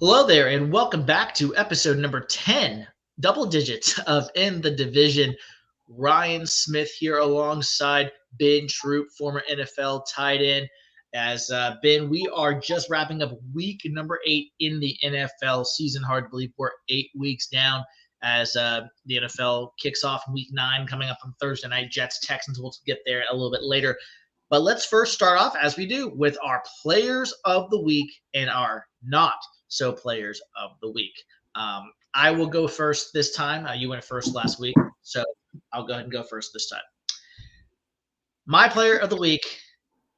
Hello there, and welcome back to episode number 10, double digits of In the Division. Ryan Smith here alongside Ben Troupe, former NFL tight end. As Ben, we are just wrapping up week number 8 in the NFL season. Hard to believe we're 8 weeks down as the NFL kicks off in week 9, coming up on Thursday night. Jets, Texans, we'll get there a little bit later. But let's first start off, as we do, with our players of the week and our not so players of the week. I will go first this time. You went first last week, so I'll go ahead and go first this time. My player of the week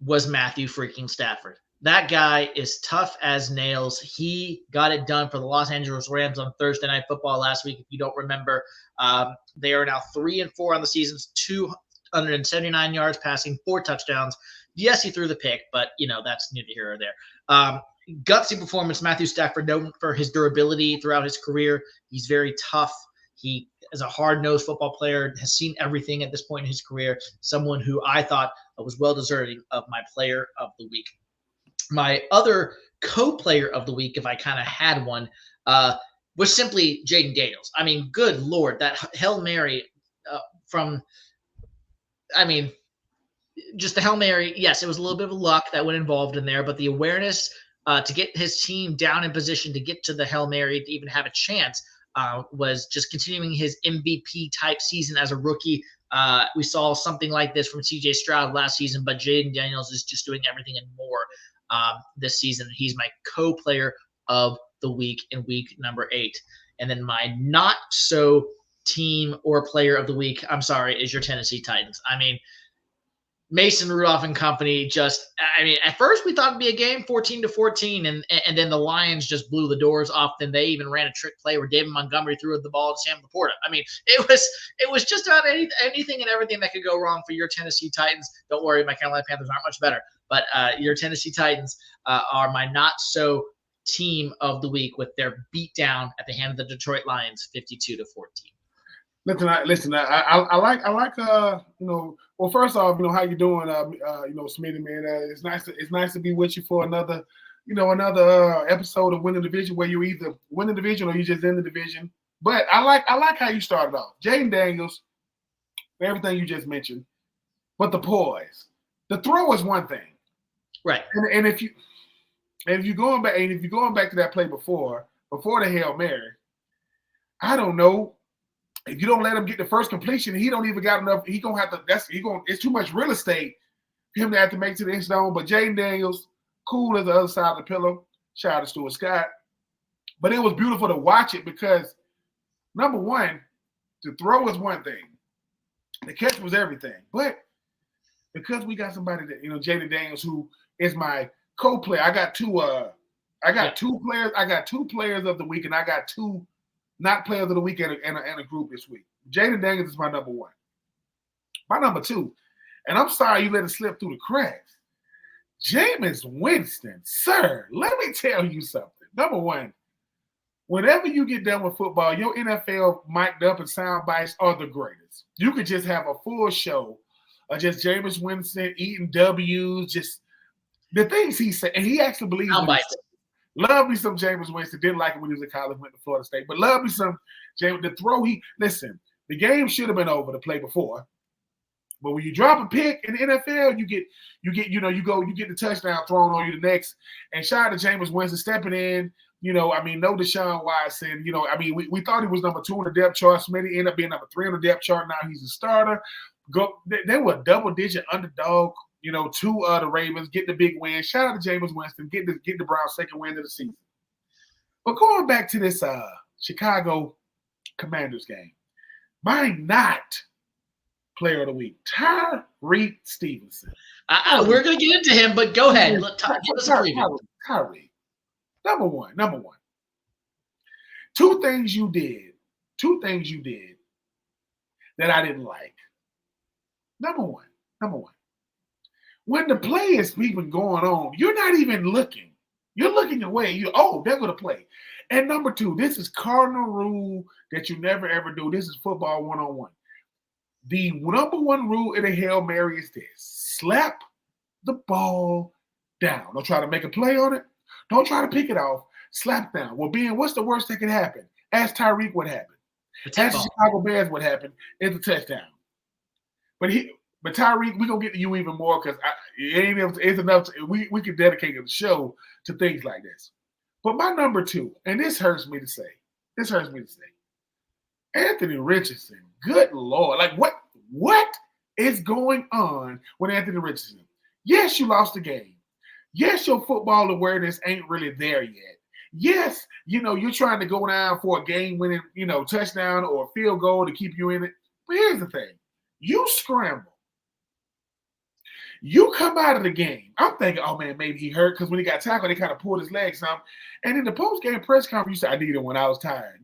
was Matthew freaking Stafford. That guy is tough as nails. He got it done for the Los Angeles Rams on Thursday Night Football last week. If you don't remember, they are now 3-4 on the season, 279 yards passing, 4 touchdowns. Yes, he threw the pick, but, that's neither here or there. Gutsy performance. Matthew Stafford, known for his durability throughout his career. He's very tough. He is a hard-nosed football player, has seen everything at this point in his career. Someone who I thought was well-deserving of my player of the week. My other co-player of the week, if I kind of had one, was simply Jaden Daniels. I mean, good Lord, that Hail Mary just the Hail Mary. Yes, it was a little bit of luck that went involved in there, but the awareness to get his team down in position to get to the Hail Mary to even have a chance was just continuing his MVP-type season as a rookie. We saw something like this from C.J. Stroud last season, but Jaden Daniels is just doing everything and more this season. He's my co-player of the week in week number 8. And then my not-so-team or player of the week, is your Tennessee Titans. I mean, Mason Rudolph and company at first we thought it'd be a game 14-14, and then the Lions just blew the doors off. Then they even ran a trick play where David Montgomery threw the ball to Sam Laporta. I mean, it was just about anything and everything that could go wrong for your Tennessee Titans. Don't worry, my Carolina Panthers aren't much better, but your Tennessee Titans are my not-so team of the week with their beatdown at the hand of the Detroit Lions, 52-14. Listen. I like. Well, first off, how you doing? Smitty, man. It's nice to be with you for another episode of Win the Division, where you either win the division or you just in the division. But I like how you started off, Jaden Daniels, everything you just mentioned. But the poise, the throw is one thing, right? And if you're going back to that play before the Hail Mary, I don't know. If you don't let him get the first completion, he don't even got enough. It's too much real estate for him to have to make to the end zone. But Jaden Daniels, cool as the other side of the pillow. Shout out to Stuart Scott. But it was beautiful to watch it because, number one, to throw is one thing. The catch was everything. But because we got somebody that, Jaden Daniels, who is my co-player, I got two players. I got 2 players of the week, and I got 2 not players of the week and a group this week. Jaden Daniels is my number 1. My number 2, and I'm sorry you let it slip through the cracks, Jameis Winston. Sir, let me tell you something. Number 1, whenever you get done with football, your NFL mic'd up and sound bites are the greatest. You could just have a full show of just Jameis Winston eating W's, just the things he said. And he actually believes sound bites. Love me some Jameis Winston. Didn't like it when he was in college, went to Florida State. But love me some Jameis. The throw, listen, the game should have been over the play before. But when you drop a pick in the NFL, you get the touchdown thrown on you the next. And shout out to Jameis Winston stepping in. No Deshaun Watson. We thought he was number 2 on the depth chart. Smitty ended up being number 3 on the depth chart. Now he's a starter. They were a double-digit underdog. To the Ravens, get the big win. Shout out to Jameis Winston, get the Browns' second win of the season. But going back to this Chicago Commanders game, my not player of the week, Tyrique Stevenson. We're going to get into him, but go ahead. Give us a preview. Tyrique, number one. 2 things you did that I didn't like. Number one. When the play is even going on, you're not even looking. You're looking away. They're going to play. And number 2, this is cardinal rule that you never, ever do. This is football 101. The number 1 rule in a Hail Mary is this. Slap the ball down. Don't try to make a play on it. Don't try to pick it off. Slap down. Well, Ben, what's the worst that could happen? Ask Tyrique what happened. Ask the Chicago Bears what happened. It's a touchdown. But Tyrique, we're gonna get to you even more because it's enough. We could dedicate the show to things like this. But my number 2, and this hurts me to say, Anthony Richardson. Good Lord, like what is going on with Anthony Richardson? Yes, you lost the game. Yes, your football awareness ain't really there yet. Yes, you're trying to go down for a game-winning, touchdown or a field goal to keep you in it. But here's the thing. You scramble. You come out of the game. I'm thinking, oh, man, maybe he hurt because when he got tackled, they kind of pulled his leg some. And in the post-game press conference, you said, I needed when I was tired.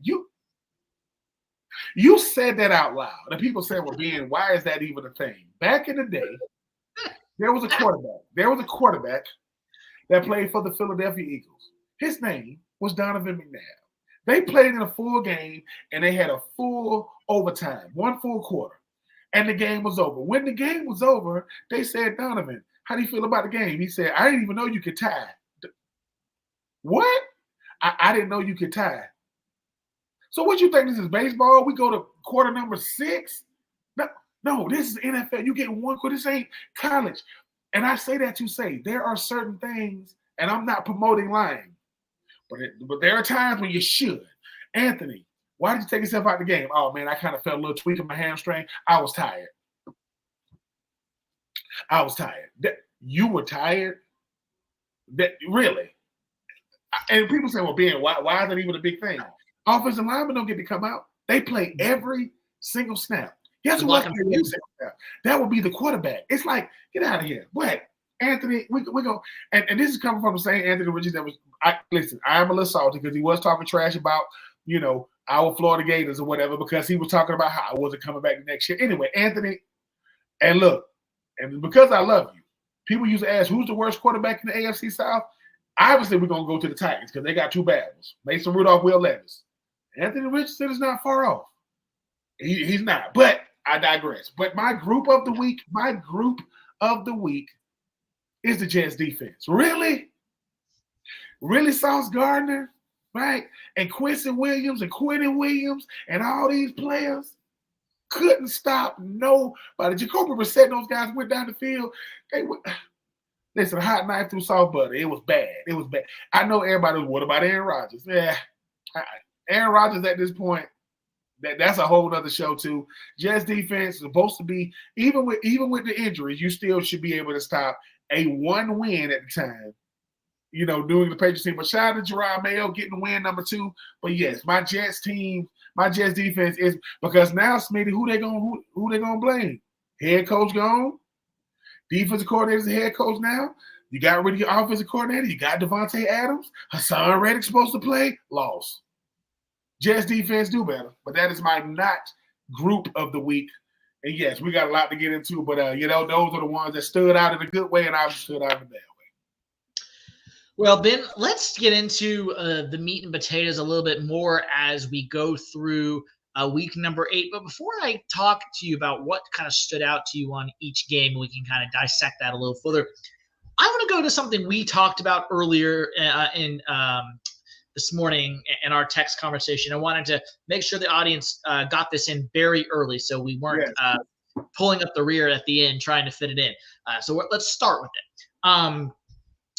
You said that out loud. And people said, well, Ben, why is that even a thing? Back in the day, there was a quarterback that played for the Philadelphia Eagles. His name was Donovan McNabb. They played in a full game, and they had a full overtime, one full quarter. And the game was over. When the game was over, they said, Donovan, how do you feel about the game? He said, I didn't even know you could tie. What? I didn't know you could tie. So what you think this is baseball? We go to quarter number 6? No, this is NFL. You get one quarter. This ain't college. And I say that to say there are certain things, and I'm not promoting lying, but there are times when you should. Anthony, why did you take yourself out of the game? Oh, man, I kind of felt a little tweak in my hamstring. I was tired. You were tired? Really? And people say, well, Ben, why is that even a big thing? Offensive linemen don't get to come out. They play every single snap. Guess what? That would be the quarterback. It's like, get out of here. What? Anthony, we go. And this is coming from the same Anthony Richardson that was, listen, I am a little salty because he was talking trash about, our Florida Gators or whatever, because he was talking about how I wasn't coming back the next year. Anyway, Anthony, and look, and because I love you, people used to ask, who's the worst quarterback in the AFC South? Obviously, we're going to go to the Titans because they got 2 bad ones. Mason Rudolph, Will Levis. Anthony Richardson is not far off. He's not. But I digress. But my group of the week is the Jets defense. Really? Really, Sauce Gardner? Right? And Quincy Williams and Quentin Williams and all these players couldn't stop nobody. Jacoby Brissett and those guys went down the field. They were, listen, a hot knife through soft butter. It was bad. I know everybody was, what about Aaron Rodgers? Yeah. Aaron Rodgers at this point, that's a whole other show too. Jets defense is supposed to be, even with the injuries, you still should be able to stop a 1 win at the time, doing the Patriots team. But shout out to Jerome Mayo getting win number 2. But yes, my Jets defense is, because now, Smitty, who they gonna blame? Head coach gone. Defensive coordinator's the head coach now. You got rid of your offensive coordinator. You got Devontae Adams. Hassan Reddick supposed to play. Lost. Jets defense do better. But that is my not group of the week. And yes, we got a lot to get into. But, those are the ones that stood out in a good way and obviously stood out in a bad way. Well, Ben, let's get into the meat and potatoes a little bit more as we go through week number 8. But before I talk to you about what kind of stood out to you on each game, we can kind of dissect that a little further. I want to go to something we talked about earlier in this morning in our text conversation. I wanted to make sure the audience got this in very early, so we weren't pulling up the rear at the end trying to fit it in. So let's start with it.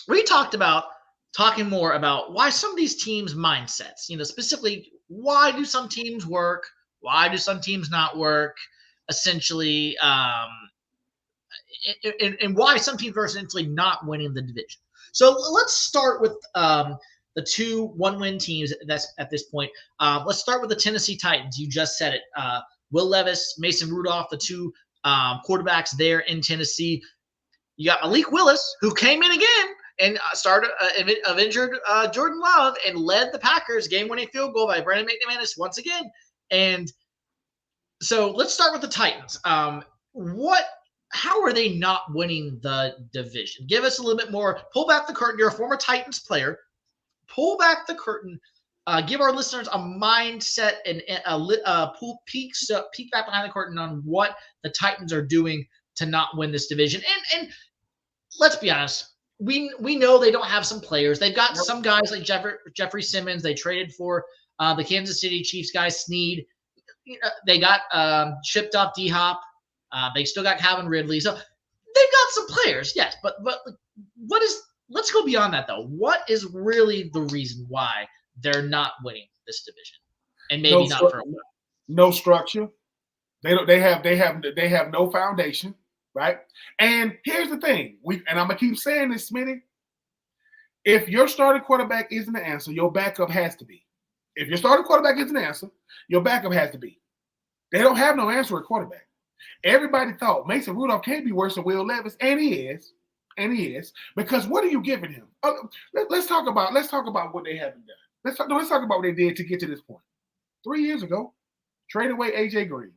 We talking more about why some of these teams' mindsets, specifically why do some teams work, why do some teams not work, essentially, and why some teams are essentially not winning the division. So let's start with the 2 1-win teams that's at this point. Let's start with the Tennessee Titans. You just said it. Will Levis, Mason Rudolph, the 2 quarterbacks there in Tennessee. You got Malik Willis, who came in again and started of injured Jordan Love and led the Packers game-winning field goal by Brandon McManus once again. And so let's start with the Titans. How are they not winning the division? Give us a little bit more. Pull back the curtain. You're a former Titans player. Pull back the curtain. Give our listeners a mindset and peek back behind the curtain on what the Titans are doing to not win this division. And let's be honest, we know they don't have some players. They've got some guys like Jeffrey Simmons. They traded for the Kansas City Chiefs guy Snead. They got shipped off D-Hop. They still got Calvin Ridley. So they've got some players, yes. But what is? Let's go beyond that though. What is really the reason why they're not winning this division, and maybe not for a while? No structure. They have no foundation, right? And here's the thing. And I'm gonna keep saying this, Smitty. If your starting quarterback isn't the answer, your backup has to be. If your starting quarterback isn't the answer, your backup has to be. They don't have no answer at quarterback. Everybody thought Mason Rudolph can't be worse than Will Levis, and he is. And he is. Because what are you giving him? Let's talk about what they haven't done. Let's talk about what they did to get to this point. 3 years ago, trade away AJ Brown,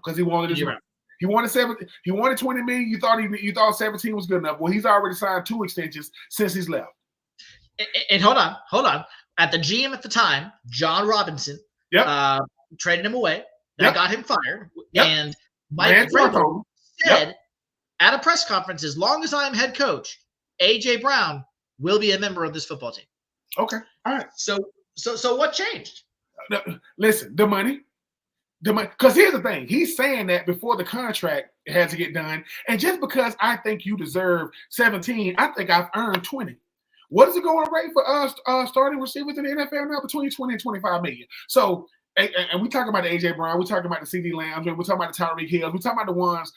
because he wanted his money. He wanted 20 million. You thought 17 was good enough. Well, he's already signed 2 extensions since he's left. And hold on. At the GM at the time, John Robinson, traded him away. That got him fired. And Mike Vrabel said at a press conference, as long as I'm head coach, AJ Brown will be a member of this football team. Okay. All right. So what changed? Listen, the money. Because here's the thing. He's saying that before the contract had to get done. And just because I think you deserve 17, I think I've earned 20. What is the going rate for us starting receivers in the NFL now? Between 20 and 25 million. So, and we talking about the AJ Brown, we talking about the CD Lambs, we're talking about the Tyreek Hills, we're talking about the ones,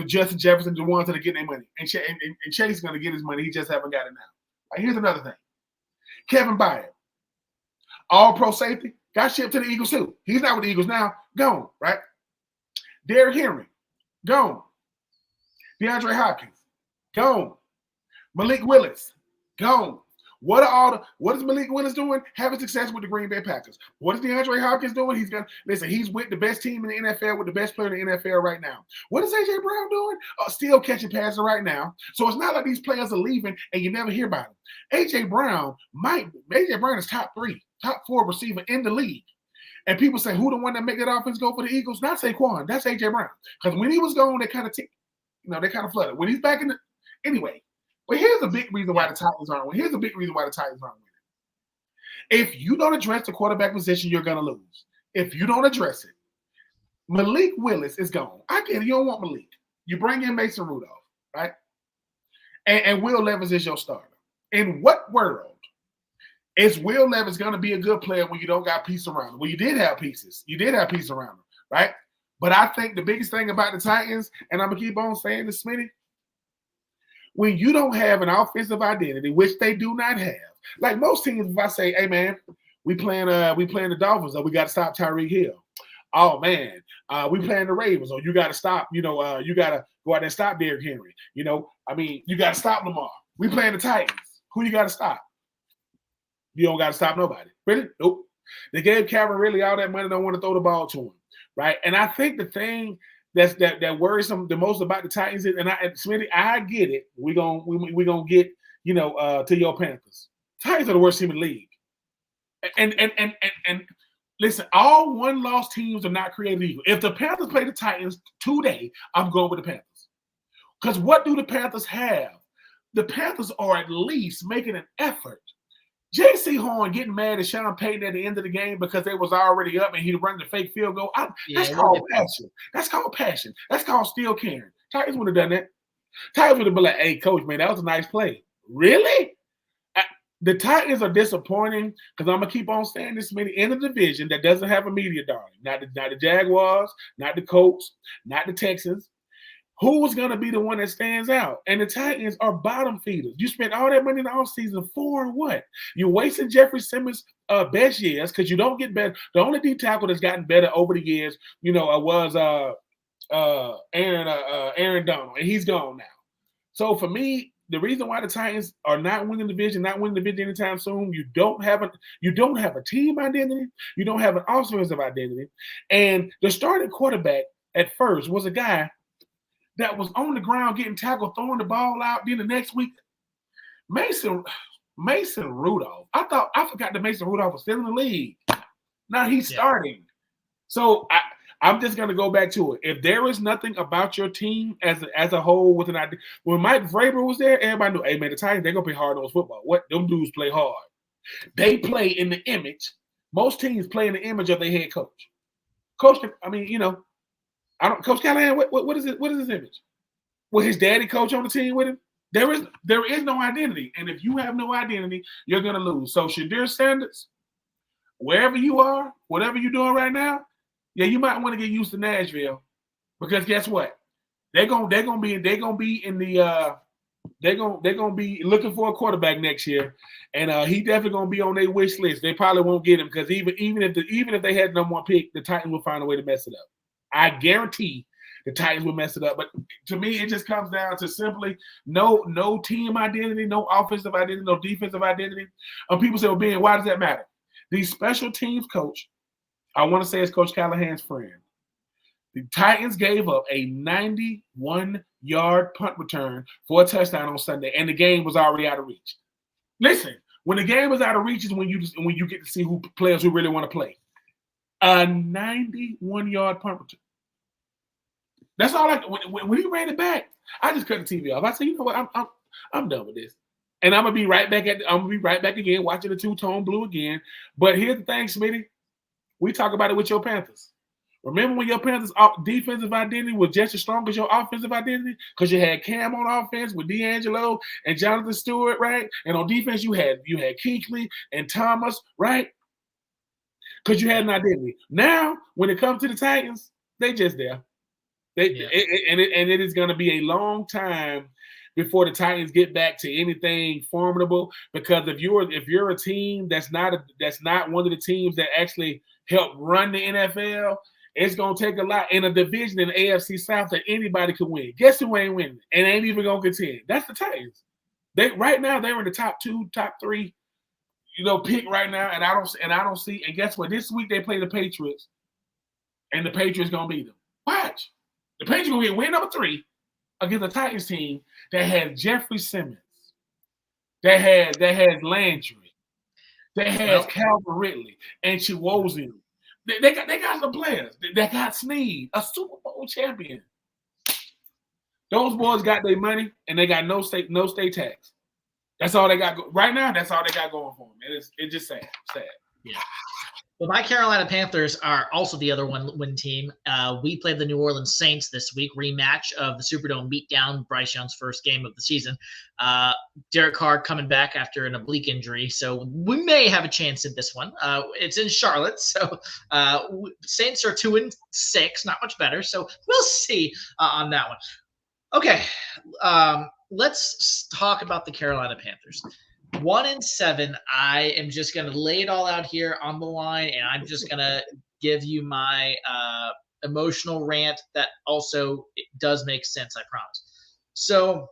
Justin Jefferson, the ones that are getting their money. And Chase is going to get his money. He just haven't got it now. Right, here's another thing. Kevin Byard, all-pro safety, got shipped to the Eagles too. He's not with the Eagles now. Gone, right? Derrick Henry, gone. DeAndre Hopkins, gone. Malik Willis, gone. What is Malik Willis doing? Having success with the Green Bay Packers. What is DeAndre Hopkins doing? He's with the best team in the NFL, with the best player in the NFL right now. What is AJ Brown doing? Still catching passes right now. So it's not like these players are leaving and you never hear about them. AJ Brown is top 4 receiver in the league. And people say, who the one that make that offense go for the Eagles? Not Saquon. That's AJ Brown. Because when he was gone, they kind of flooded. When he's back in anyway. But here's the big reason why the Titans aren't winning. If you don't address the quarterback position, you're going to lose. If you don't address it, Malik Willis is gone. I get it. You don't want Malik. You bring in Mason Rudolph, right? And Will Levis is your starter. In what world is Will Levis going to be a good player when you don't got pieces around him? Well, you did have pieces. Around him, right? But I think the biggest thing about the Titans, and I'm going to keep on saying this, Smitty, when you don't have an offensive identity, which they do not have, like most teams, if I say, "Hey man, we playing the Dolphins, or we got to stop Tyreek Hill." Oh man, we playing the Ravens, or you got to stop. You got to go out there and stop Derrick Henry. You got to stop Lamar. We playing the Titans. Who you got to stop? You don't got to stop nobody. Really? Nope. They gave Calvin Ridley all that money. Don't want to throw the ball to him, right? And I think the thing that worries them the most about the Titans is, and Smitty, I get it. We're gonna get to your Panthers. Titans are the worst team in the league. And listen, all one-loss teams are not created equal. If the Panthers play the Titans today, I'm going with the Panthers. Because what do the Panthers have? The Panthers are at least making an effort. J.C. Horn getting mad at Sean Payton at the end of the game because they was already up and he run the fake field goal. That's called passion. That's called still caring. Titans would have done that. Titans would have been like, "Hey, coach, man, that was a nice play." Really? The Titans are disappointing because I'm going to keep on saying this many in a division that doesn't have a media darling. Not the Jaguars, not the Colts, not the Texans. Who's going to be the one that stands out? And the Titans are bottom feeders. You spent all that money in the offseason for what? You're wasting Jeffrey Simmons' best years because you don't get better. The only D tackle that's gotten better over the years, was Aaron Donald, and he's gone now. So for me, the reason why the Titans are not winning the division anytime soon, you don't have a team identity, you don't have an offensive identity, and the starting quarterback at first was a guy that was on the ground getting tackled, throwing the ball out. Then the next week, Mason Rudolph. I forgot that Mason Rudolph was still in the league. Now he's starting. So I'm just going to go back to it. If there is nothing about your team as a whole with an idea, when Mike Vrabel was there, everybody knew, hey man, the Titans, they're going to play hard-nosed football. What? Them dudes play hard. They play in the image. Most teams play in the image of their head coach. Coach, I mean, Coach Callahan, what is it? What is his image? Will his daddy coach on the team with him? There is no identity. And if you have no identity, you're going to lose. So Shadir Sanders, wherever you are, whatever you're doing right now, yeah, you might want to get used to Nashville, because guess what? They're gonna be in the they're gonna be looking for a quarterback next year, and he definitely gonna be on their wish list. They probably won't get him because even if they had number one pick, the Titans will find a way to mess it up. I guarantee the Titans will mess it up. But to me, it just comes down to simply no team identity, no offensive identity, no defensive identity. People say, well, Ben, why does that matter? The special teams coach, I want to say it's Coach Callahan's friend. The Titans gave up a 91-yard punt return for a touchdown on Sunday, and the game was already out of reach. Listen, when the game was out of reach is when you get to see who players who really want to play. A 91-yard punt return. That's all. When he ran it back, I just cut the TV off. I said, you know what? I'm done with this, and I'm gonna be right back again, watching the two-tone blue again. But here's the thing, Smitty. We talk about it with your Panthers. Remember when your Panthers' defensive identity was just as strong as your offensive identity? Because you had Cam on offense with D'Angelo and Jonathan Stewart, right? And on defense, you had Kuechly and Thomas, right? Because you had an identity. Now, when it comes to the Titans, they just there. It is going to be a long time before the Titans get back to anything formidable. Because if you're a team that's not one of the teams that actually help run the NFL, it's going to take a lot in a division in the AFC South that anybody could win. Guess who ain't winning and ain't even going to contend? That's the Titans. Right now they're in the top 2, top 3, pick right now, and I don't see. And guess what? This week they play the Patriots, and the Patriots going to beat them. Watch. The Patriots going to win number 3 against the Titans team that has Jeffrey Simmons, that has Landry, that has Calvin Ridley and Chiwozin. They got some players. They got Snead, a Super Bowl champion. Those boys got their money, and they got no state tax. That's all they got right now. That's all they got going for them. It's just sad. Yeah. Well, my Carolina Panthers are also the other win team. We played the New Orleans Saints this week, rematch of the Superdome beatdown, Bryce Young's first game of the season. Derek Carr coming back after an oblique injury, so we may have a chance in this one. It's in Charlotte, so Saints are 2-6, not much better. So we'll see on that one. Okay, let's talk about the Carolina Panthers. 1-7. I am just going to lay it all out here on the line, and I'm just going to give you my emotional rant that also does make sense, I promise. So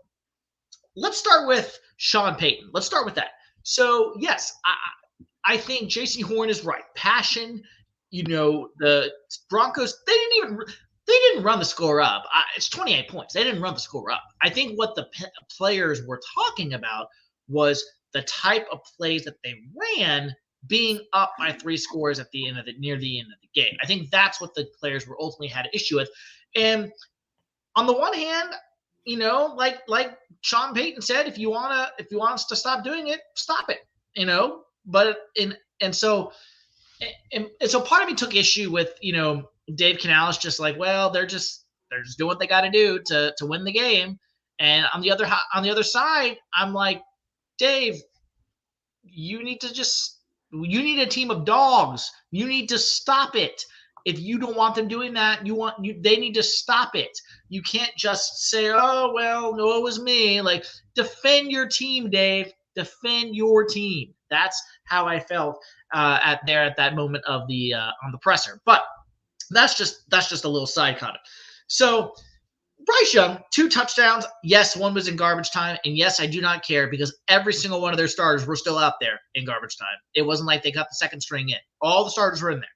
let's start with Sean Payton. Let's start with that. So, yes, I think J.C. Horn is right. Passion, the Broncos, they didn't run the score up. It's 28 points. They didn't run the score up. I think what the players were talking about was the type of plays that they ran being up by 3 scores at the end near the end of the game. I think that's what the players were ultimately had an issue with. And on the one hand, like Sean Payton said, if you want us to stop doing it, stop it. But so part of me took issue with Dave Canales just like, well, they're just doing what they got to do to win the game. And on the other side, I'm like, Dave, you need a team of dogs. You need to stop it. If you don't want them doing that, they need to stop it. You can't just say, oh, well, no, it was me. Like, defend your team, Dave. Defend your team. That's how I felt at that moment of the on the presser. But that's just a little side comment. So Bryce Young, 2 touchdowns. Yes, one was in garbage time. And yes, I do not care because every single one of their starters were still out there in garbage time. It wasn't like they got the second string in. All the starters were in there.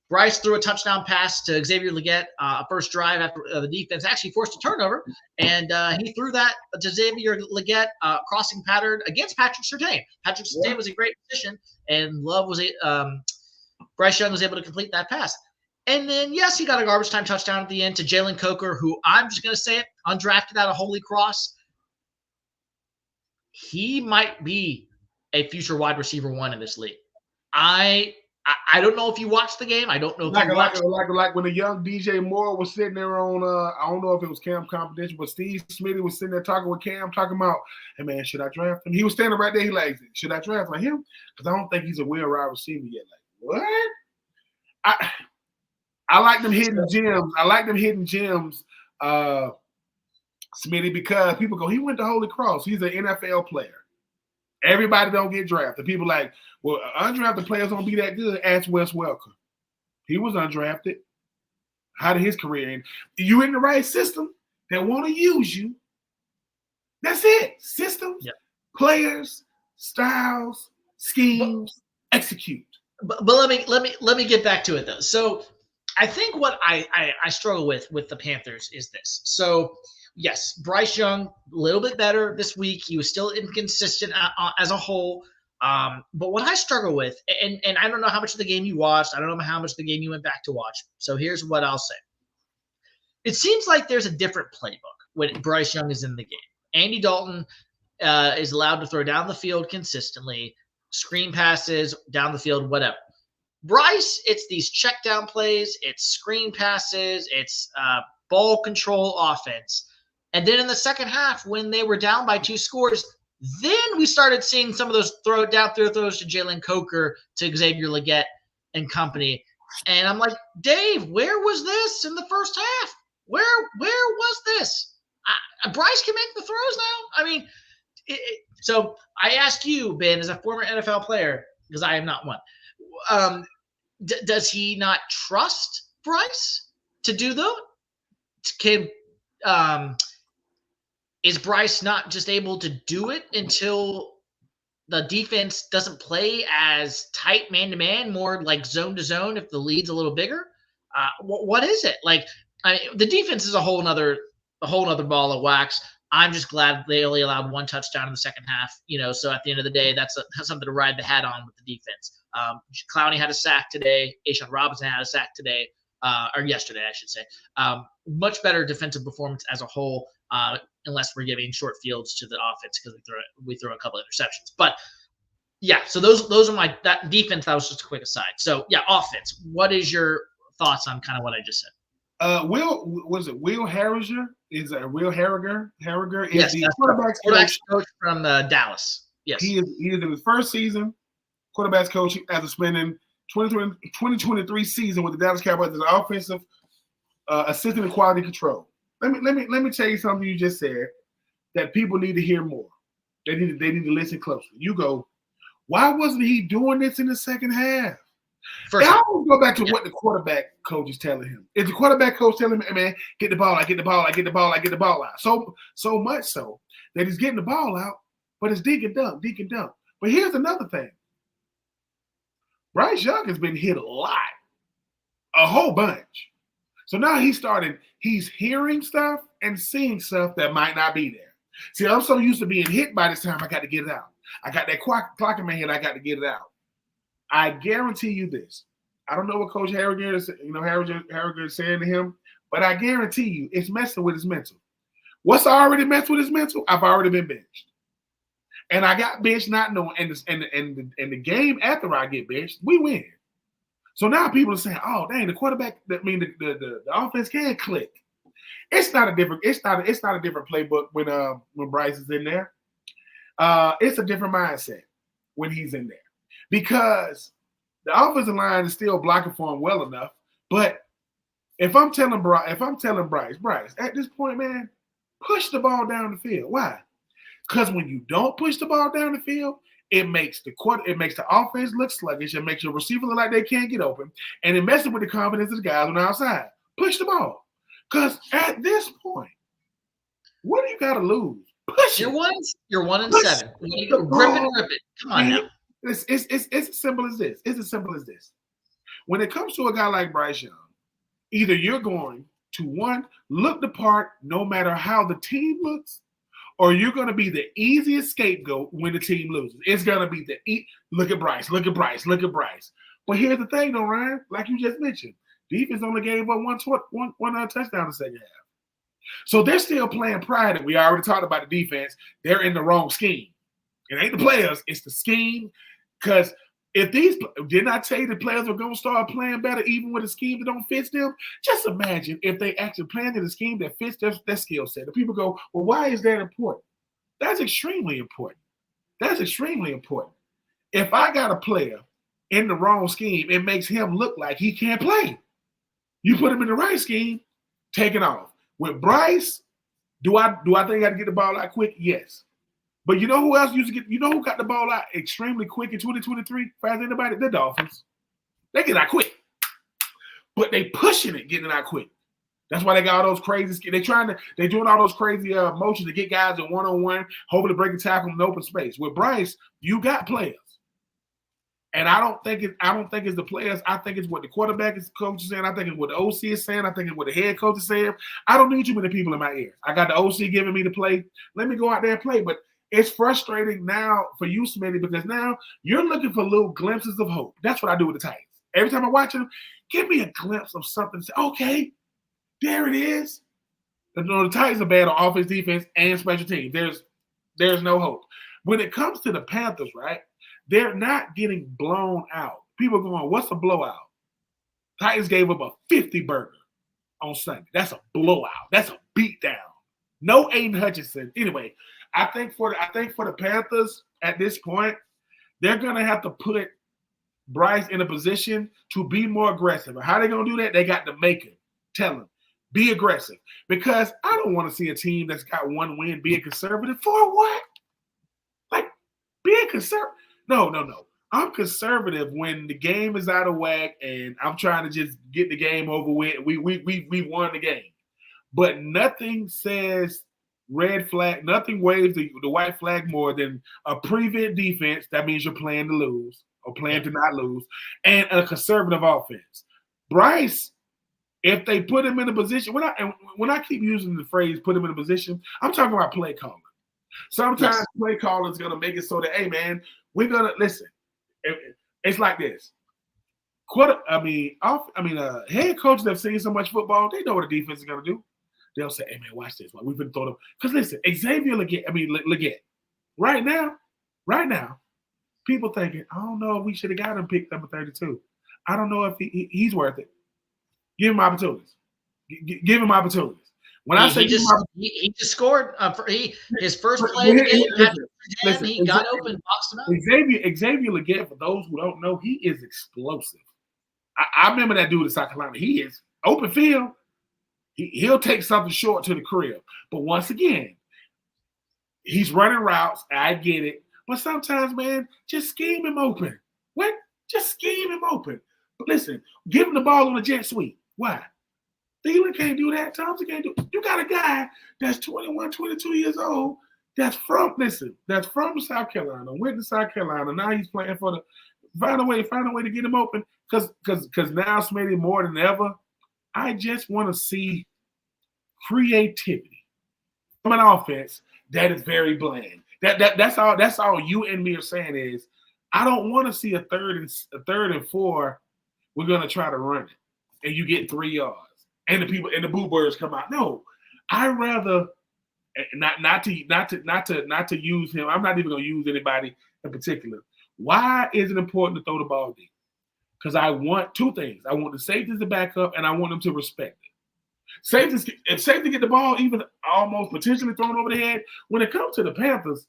Bryce threw a touchdown pass to Xavier Legette, first drive after the defense actually forced a turnover. And he threw that to Xavier Legette, crossing pattern against Patrick Surtain. Patrick Surtain was in great position, and Bryce Young was able to complete that pass. And then, yes, he got a garbage time touchdown at the end to Jalen Coker, who I'm just going to say it, undrafted out of Holy Cross. He might be a future wide receiver one in this league. I don't know if you watched the game. I don't know if you watched. Like when the young DJ Moore was sitting there on, I don't know if it was Cam Confidential, but Steve Smitty was sitting there talking with Cam, talking about, hey man, should I draft him? He was standing right there. He like, should I draft like him? Because I don't think he's a well wide receiver yet. Like what? I like them hidden gems. I like them hidden gems, Smitty, because people go, he went to Holy Cross. He's an NFL player. Everybody don't get drafted. People like, well, undrafted players don't be that good. Ask Wes Welker. He was undrafted. How did his career end? You in the right system that want to use you. That's it. Systems, players, styles, schemes, execute. But let me get back to it though. So I think what I struggle with the Panthers is this. So yes, Bryce Young, a little bit better this week. He was still inconsistent as a whole. But what I struggle with, and I don't know how much of the game you watched. I don't know how much of the game you went back to watch. So here's what I'll say. It seems like there's a different playbook when Bryce Young is in the game. Andy Dalton is allowed to throw down the field consistently, screen passes, down the field, whatever. Bryce, it's these check down plays, it's screen passes, it's ball control offense. And then in the second half, when they were down by 2 scores, then we started seeing some of those throws to Jalen Coker, to Xavier Legette and company. And I'm like, Dave, where was this in the first half? Where was this? Bryce can make the throws now. I mean, so I asked you, Ben, as a former NFL player, because I am not one, does he not trust Bryce to do that? Is Bryce not just able to do it until the defense doesn't play as tight man-to-man, more like zone-to-zone if the lead's a little bigger? What is it? Like, the defense is a whole nother ball of wax. I'm just glad they only allowed 1 touchdown in the second half. So at the end of the day, that's something to ride the hat on with the defense. Clowney had a sack today. A'Shawn Robinson had a sack today, or yesterday, I should say. Much better defensive performance as a whole, unless we're giving short fields to the offense because we throw a couple of interceptions. But yeah, so those are that defense. That was just a quick aside. So yeah, offense. What is your thoughts on kind of what I just said? Will Harriger? Is Will Harriger? Harriger is yes, the quarterback's coach from Dallas. Yes, he is in his first season. Quarterback's coach after spending 2023 season with the Dallas Cowboys as an offensive assistant in quality control. Let me tell you something you just said that people need to hear more. They need to listen closely. You go, why wasn't he doing this in the second half? I always go back to what the quarterback coach is telling him. Is the quarterback coach telling him, hey man, get the ball out, get the ball out, get the ball out, get the ball out? So much so that he's getting the ball out, but it's dink and dunk. But here's another thing. Bryce Young has been hit a whole bunch. So now he's hearing stuff and seeing stuff that might not be there. See, I'm so used to being hit by this time, I got to get it out. I got that clock in my head, I got to get it out. I guarantee you this. I don't know what Coach Harrigan is saying to him, but I guarantee you it's messing with his mental. What's already messed with his mental? I've already been benched. And I got benched not knowing, and the game after I get benched, we win. So now people are saying, "Oh, dang, the quarterback. The offense can click." It's not a different playbook when Bryce is in there. It's a different mindset when he's in there because the offensive line is still blocking for him well enough. But if I'm telling Bryce, at this point, man, push the ball down the field. Why? Because when you don't push the ball down the field, it makes the offense look sluggish. It makes your receiver look like they can't get open, and it messes with the confidence of the guys on the outside. Push the ball, because at this point, what do you got to lose? Push it. You're 1-7. Grip it. Come on now. It's as simple as this. It's as simple as this. When it comes to a guy like Bryce Young, either you're going to look the part no matter how the team looks, or you're going to be the easiest scapegoat when the team loses. It's going to be look at Bryce. But here's the thing, though, Ryan, like you just mentioned, Defense only gave up one touchdown the second half. So they're still playing pride. We already talked about the defense. They're in the wrong scheme. It ain't the players, it's the scheme. Because if didn't I tell you the players are going to start playing better even with a scheme that don't fit them? Just imagine if they actually playing in a scheme that fits their skill set. The people go, well, why is that important? That's extremely important. That's extremely important. If I got a player in the wrong scheme, it makes him look like he can't play. You put him in the right scheme, take it off. With Bryce, do I think I got to get the ball out quick? Yes. But you know who else used to get? You know who got the ball out extremely quick in 2023? Fast anybody? The Dolphins. They get out quick, but they pushing it, getting out quick. That's why they got all those crazy. They're doing all those crazy motions to get guys in one-on-one, hopefully break a tackle in open space. With Bryce, you got players, and I don't think it's the players. I think it's what the quarterback coach is saying. I think it's what the OC is saying. I think it's what the head coach is saying. I don't need too many people in my ear. I got the OC giving me the play. Let me go out there and play, but. It's frustrating now for you, Smitty, because now you're looking for little glimpses of hope. That's what I do with the Titans. Every time I watch them, give me a glimpse of something. Say, okay, there it is. The Titans are bad on offense, defense, and special teams. There's no hope. When it comes to the Panthers, right, they're not getting blown out. People are going, what's a blowout? Titans gave up a 50 burger on Sunday. That's a blowout. That's a beatdown. No Aiden Hutchinson. Anyway, I think for the Panthers at this point, they're gonna have to put Bryce in a position to be more aggressive. And how they gonna do that? They got to make him. Tell him, be aggressive. Because I don't want to see a team that's got one win being conservative. For what? Like being conservative? No. I'm conservative when the game is out of whack and I'm trying to just get the game over with. We won the game. But nothing says red flag, nothing waves the white flag more than a prevent defense. That means you're playing to lose or playing to not lose, and a conservative offense. Bryce, if they put him in a position, when I keep using the phrase put him in a position, I'm talking about play calling. Sometimes play calling is going to make it so that, hey, man, we're going to listen. It's like this. Head coaches have seen so much football, they know what the defense is going to do. They'll say, hey, man, watch this. We've been throwing them. Because listen, Xavier Legette, right now, people thinking, I don't know if we should have got him picked number 32. I don't know if he's worth it. Give him opportunities. Give him opportunities. When I say he just scored his first play of the game. He got open, boxed him out. Xavier Legette, for those who don't know, he is explosive. I remember that dude in South Carolina. He is open field. He'll take something short to the crib. But once again, he's running routes. I get it. But sometimes, man, just scheme him open. What? Just scheme him open. But listen, give him the ball on a jet sweep. Why? Thielen can't do that. Thompson can't do it. You got a guy that's 21, 22 years old that's from South Carolina, went to South Carolina. Now he's playing for the find a way to get him open. Because now Smitty, more than ever, I just want to see creativity from an offense that is very bland. That's all you and me are saying is I don't want to see a third and 4. We're gonna try to run it, and you get 3 yards, and the Boo Birds come out. No, I rather not to use him. I'm not even gonna use anybody in particular. Why is it important to throw the ball deep? Because I want two things. I want the safeties to back up, and I want them to respect it. If safety get the ball even almost potentially thrown over the head, when it comes to the Panthers,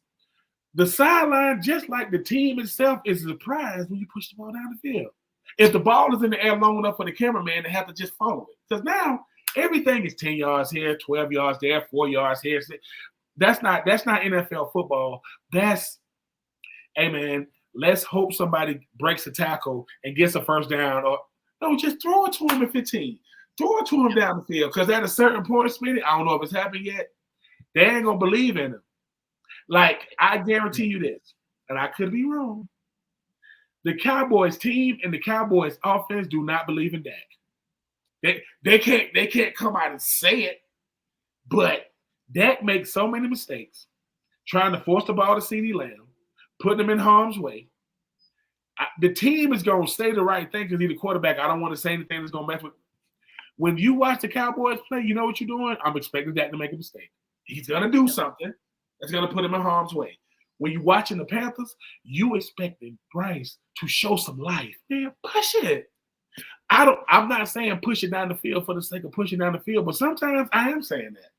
the sideline, just like the team itself, is surprised when you push the ball down the field. If the ball is in the air long enough for the cameraman to have to just follow it. Because now everything is 10 yards here, 12 yards there, 4 yards here. That's not NFL football. That's, hey, man, let's hope somebody breaks a tackle and gets a first down. Or no, just throw it to him at 15. Throw it to him down the field. Because at a certain point, Smitty, I don't know if it's happened yet, they ain't going to believe in him. Like, I guarantee you this, and I could be wrong. The Cowboys team and the Cowboys offense do not believe in Dak. They can't come out and say it, but Dak makes so many mistakes trying to force the ball to CeeDee Lamb, putting him in harm's way. The team is going to say the right thing because he's the quarterback. I don't want to say anything that's going to mess with. When you watch the Cowboys play, you know what you're doing? I'm expecting Dak to make a mistake. He's going to do something that's going to put him in harm's way. When you're watching the Panthers, you expecting Bryce to show some life. Man, push it. I'm not saying push it down the field for the sake of pushing down the field, but sometimes I am saying that.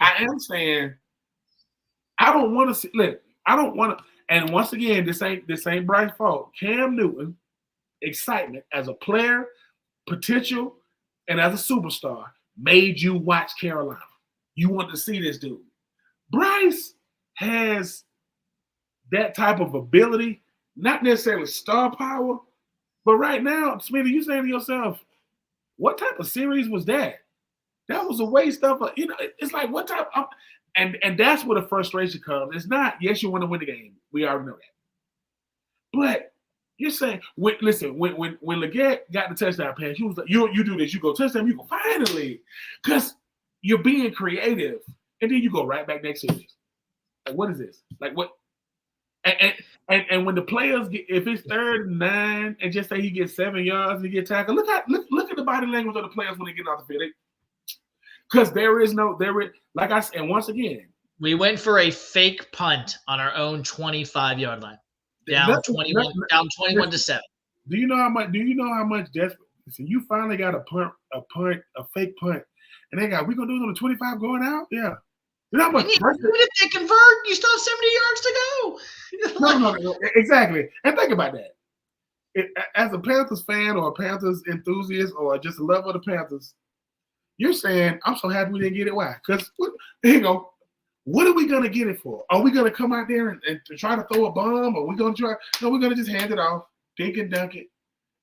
I am saying I don't want to see. Look, I don't want to. And once again, this ain't Bryce's fault. Cam Newton, excitement as a player, potential, and as a superstar made you watch Carolina. You want to see this dude. Bryce has that type of ability, not necessarily star power, but right now, Smitty, you saying to yourself, what type of series was that? That was a waste of a, it's like what type of, and that's where the frustration comes. It's not, yes, you want to win the game. We already know that. But you're saying, when Leggett got the touchdown pass, you was like, you do this, you go touchdown, you go finally, because you're being creative, and then you go right back next series. Like, what is this? Like, what? And when the players get, if it's 3rd and 9, and just say he gets 7 yards and he gets tackled, look at the body language of the players when they get off the field. Because like I said, and once again, we went for a fake punt on our own 25-yard line, down 21 to 7. Do you know how much desperate? So you finally got a fake punt, and we're gonna do it on the 25 going out, yeah. You know how much even if they convert, you still have 70 yards to go. No, exactly. And think about that. As a Panthers fan or a Panthers enthusiast or just a lover of the Panthers, you're saying, I'm so happy we didn't get it. Why? Because, here you go. What are we going to get it for? Are we going to come out there and try to throw a bomb? Or are we going to try? No, we're going to just hand it off, dink and dunk it.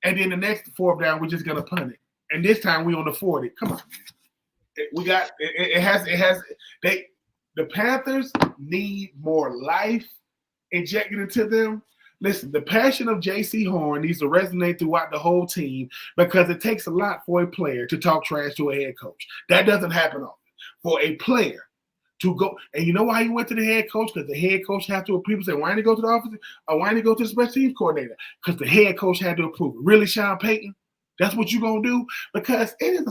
And then the next 4th down, we're just going to punt it. And this time we on the 40. Come on. The Panthers need more life injected into them. Listen, the passion of J.C. Horn needs to resonate throughout the whole team because it takes a lot for a player to talk trash to a head coach. That doesn't happen often. For a player to go, and you know why he went to the head coach? Because the head coach had to, people say, why didn't he go to the office? Or why didn't he go to the special teams coordinator? Because the head coach had to approve it. Really, Sean Payton? That's what you're going to do? Because it is a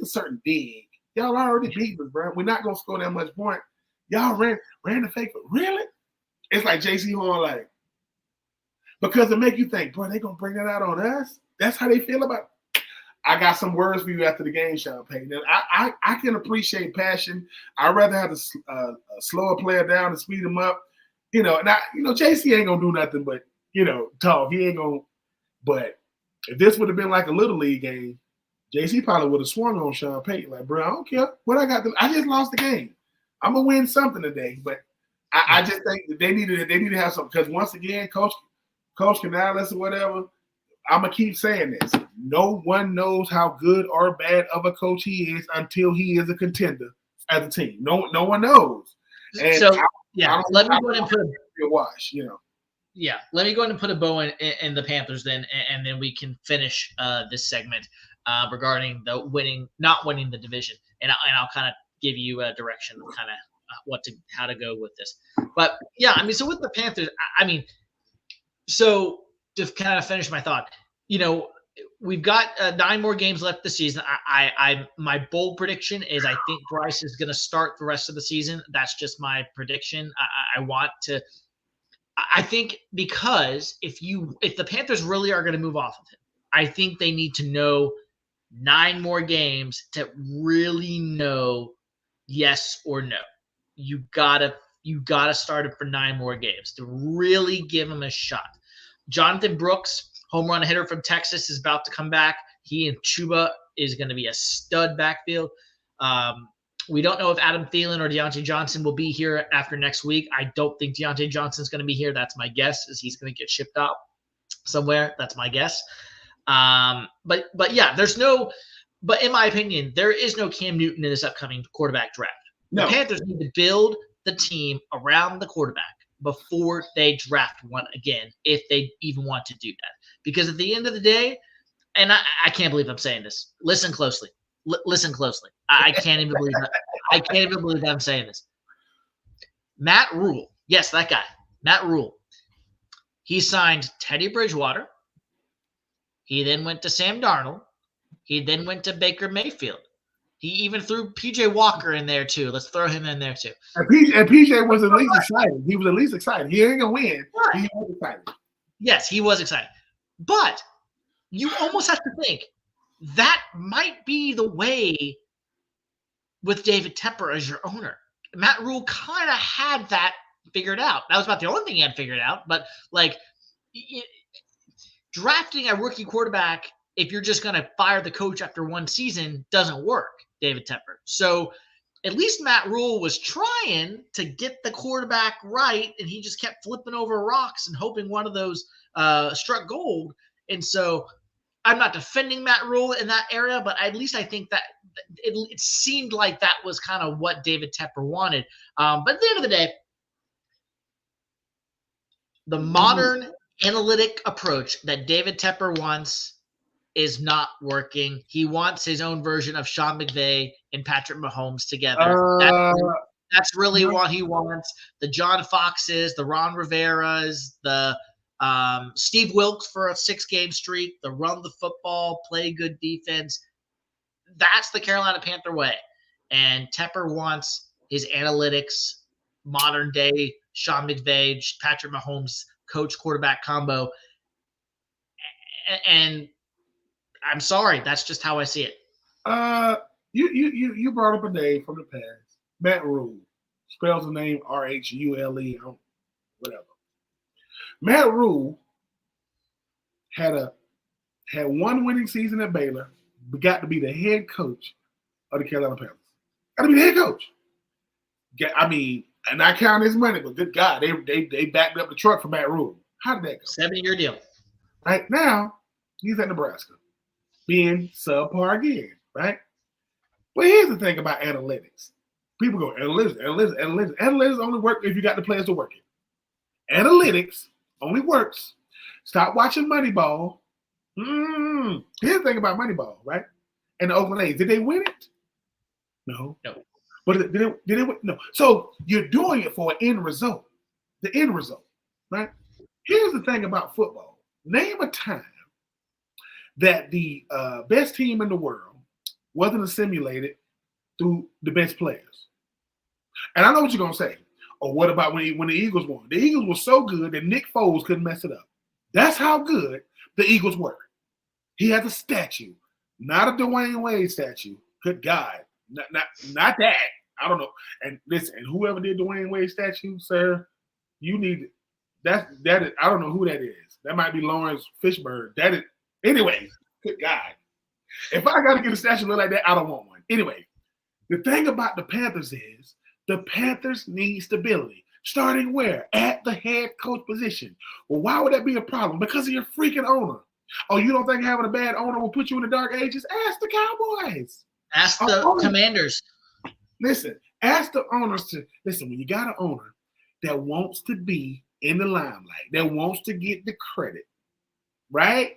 certain dig. Y'all already beat us, bro. We're not going to score that much point. Y'all ran the fake. Really? It's like J.C. Horn, like, because it make you think, bro, they going to bring that out on us? That's how they feel about it. I got some words for you after the game, Sean Payton. I can appreciate passion. I'd rather have to slow a player down and speed him up. JC ain't going to do nothing but, talk. He ain't going to. But if this would have been like a Little League game, JC probably would have swung on Sean Payton. Like, bro, I don't care what I got. I just lost the game. I'm going to win something today. But I just think that they need to have something. Because once again, Coach Canales or whatever, I'm going to keep saying this. No one knows how good or bad of a coach he is until he is a contender as a team. No one knows. And so, let me go ahead and put a wash, Yeah, let me go ahead and put a bow in the Panthers then, and then we can finish this segment regarding the not winning the division, and I'll kind of give you a direction of kind of how to go with this. But yeah, I mean, so with the Panthers, so to kind of finish my thought, we've got 9 more games left this season. My bold prediction is I think Bryce is going to start the rest of the season. That's just my prediction. I think because if the Panthers really are going to move off of him, I think they need to know 9 more games to really know yes or no. You gotta start it for 9 more games to really give him a shot. Jonathan Brooks, home run hitter from Texas, is about to come back. He and Chuba is going to be a stud backfield. We don't know if Adam Thielen or Deontay Johnson will be here after next week. I don't think Deontay Johnson's going to be here. That's my guess, is he's going to get shipped out somewhere. That's my guess. But yeah, but in my opinion, there is no Cam Newton in this upcoming quarterback draft. No. The Panthers need to build the team around the quarterback before they draft one again, if they even want to do that. Because at the end of the day, and I can't believe I'm saying this. Listen closely. Listen closely. I can't even believe that. I can't even believe that I'm saying this. Matt Rule. Yes, that guy. Matt Rule. He signed Teddy Bridgewater. He then went to Sam Darnold. He then went to Baker Mayfield. He even threw P.J. Walker in there too. Let's throw him in there too. And PJ was at least excited. He was at least excited. He ain't gonna win. He was excited. Yes, he was excited. But you almost have to think that might be the way with David Tepper as your owner. Matt Rule kind of had that figured out. That was about the only thing he had figured out. But like drafting a rookie quarterback, if you're just going to fire the coach after one season, doesn't work, David Tepper. So at least Matt Rule was trying to get the quarterback right, and he just kept flipping over rocks and hoping one of those struck gold. And so I'm not defending Matt Rule in that area, but at least I think that it seemed like that was kind of what David Tepper wanted. But at the end of the day, the modern analytic approach that David Tepper wants is not working. He wants his own version of Sean McVay and Patrick Mahomes together. That's really what he wants. The John Foxes, the Ron Riveras, the Steve Wilkes for a 6-game streak, the run the football, play good defense. That's the Carolina Panther way. And Tepper wants his analytics, modern day Sean McVay, Patrick Mahomes, coach quarterback combo. And I'm sorry, that's just how I see it. You brought up a name from the past, Matt Rule. Spells the name R-H-U-L-E, whatever. Matt Rule had one winning season at Baylor, but got to be the head coach of the Carolina Panthers. Got to be the head coach. I mean, and I count his money, but good God, they backed up the truck for Matt Rule. How did that go? 7-year deal. Right now, he's at Nebraska, being subpar again, right? But here's the thing about analytics. People go, analytics only work if you got the players to work it. Analytics only works. Stop watching Moneyball. Here's the thing about Moneyball, right? And the Oakland A's, did they win it? No. But did they win? No. So you're doing it for an end result. The end result, right? Here's the thing about football. Name a time that the best team in the world wasn't assimilated through the best players. And I know what you're going to say. Or what about when the Eagles won? The Eagles were so good that Nick Foles couldn't mess it up. That's how good the Eagles were. He has a statue, not a Dwayne Wade statue. Good God. Not that. I don't know. And listen, and whoever did Dwayne Wade statue, sir, you need that is, I don't know who that is. That might be Lawrence Fishburne. That is, anyway, good God. If I got to get a statue look like that, I don't want one. Anyway, the thing about the Panthers is the Panthers need stability. Starting where? At the head coach position. Well, why would that be a problem? Because of your freaking owner. Oh, you don't think having a bad owner will put you in the dark ages? Ask the Cowboys. Ask the Commanders. Listen, ask the owners to listen. When you got an owner that wants to be in the limelight, that wants to get the credit, right?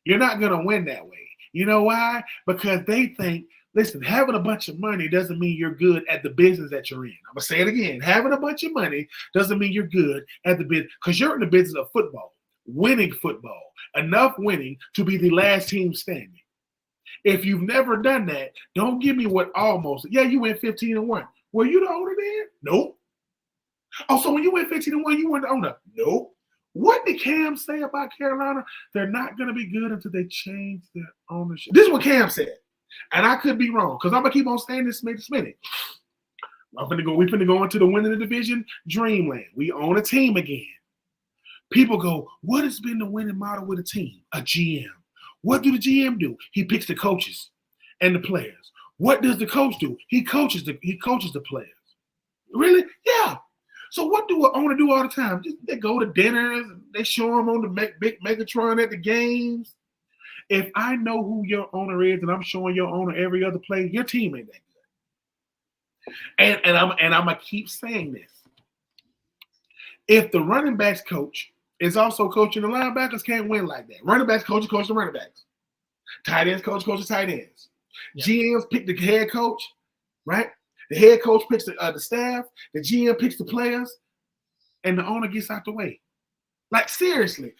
You're not going to win that way. You know why? Because they think, listen, having a bunch of money doesn't mean you're good at the business that you're in. I'm going to say it again. Having a bunch of money doesn't mean you're good at the business, because you're in the business of football, winning football, enough winning to be the last team standing. If you've never done that, don't give me what almost. Yeah, you went 15-1. Were you the owner then? Nope. Oh, so when you went 15-1, you weren't the owner? Nope. What did Cam say about Carolina? They're not going to be good until they change their ownership. This is what Cam said. And I could be wrong, because I'm going to keep on saying this minute. We're finna go into the winning the division dreamland. We own a team again. People go, what has been the winning model with a team? A GM. What do the GM do? He picks the coaches and the players. What does the coach do? He coaches the players. Really? Yeah. So what do an owner do all the time? They go to dinners. They show them on the big Megatron at the games. If I know who your owner is and I'm showing your owner every other play, your team ain't that good. And I'm gonna keep saying this. If the running backs coach is also coaching the linebackers, can't win like that. Running backs coach the running backs. Tight ends coach the tight ends. Yeah. GMs pick the head coach, right? The head coach picks the staff. The GM picks the players, and the owner gets out the way. Like seriously,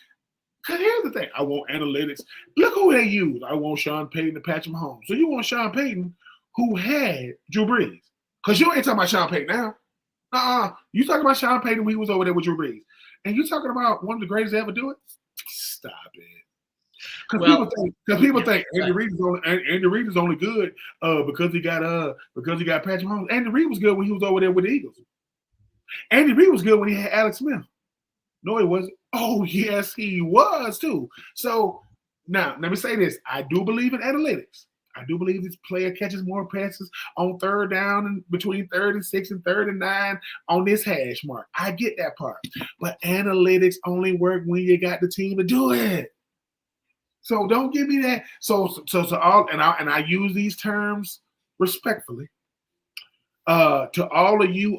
Because here's the thing. I want analytics. Look who they use. I want Sean Payton to Patrick Mahomes. So you want Sean Payton who had Drew Brees. Because you ain't talking about Sean Payton now. You talking about Sean Payton when he was over there with Drew Brees. And you talking about one of the greatest to ever do it? Stop it. Because people think Andy Reid is only good because he got Patrick Mahomes. Andy Reid was good when he was over there with the Eagles. Andy Reid was good when he had Alex Smith. No, he wasn't. Oh, yes, he was too. So now let me say this. I do believe in analytics. I do believe this player catches more passes on third down and between 3rd and 6 and 3rd and 9 on this hash mark. I get that part. But analytics only work when you got the team to do it. So don't give me that. So all and I use these terms respectfully. To all of you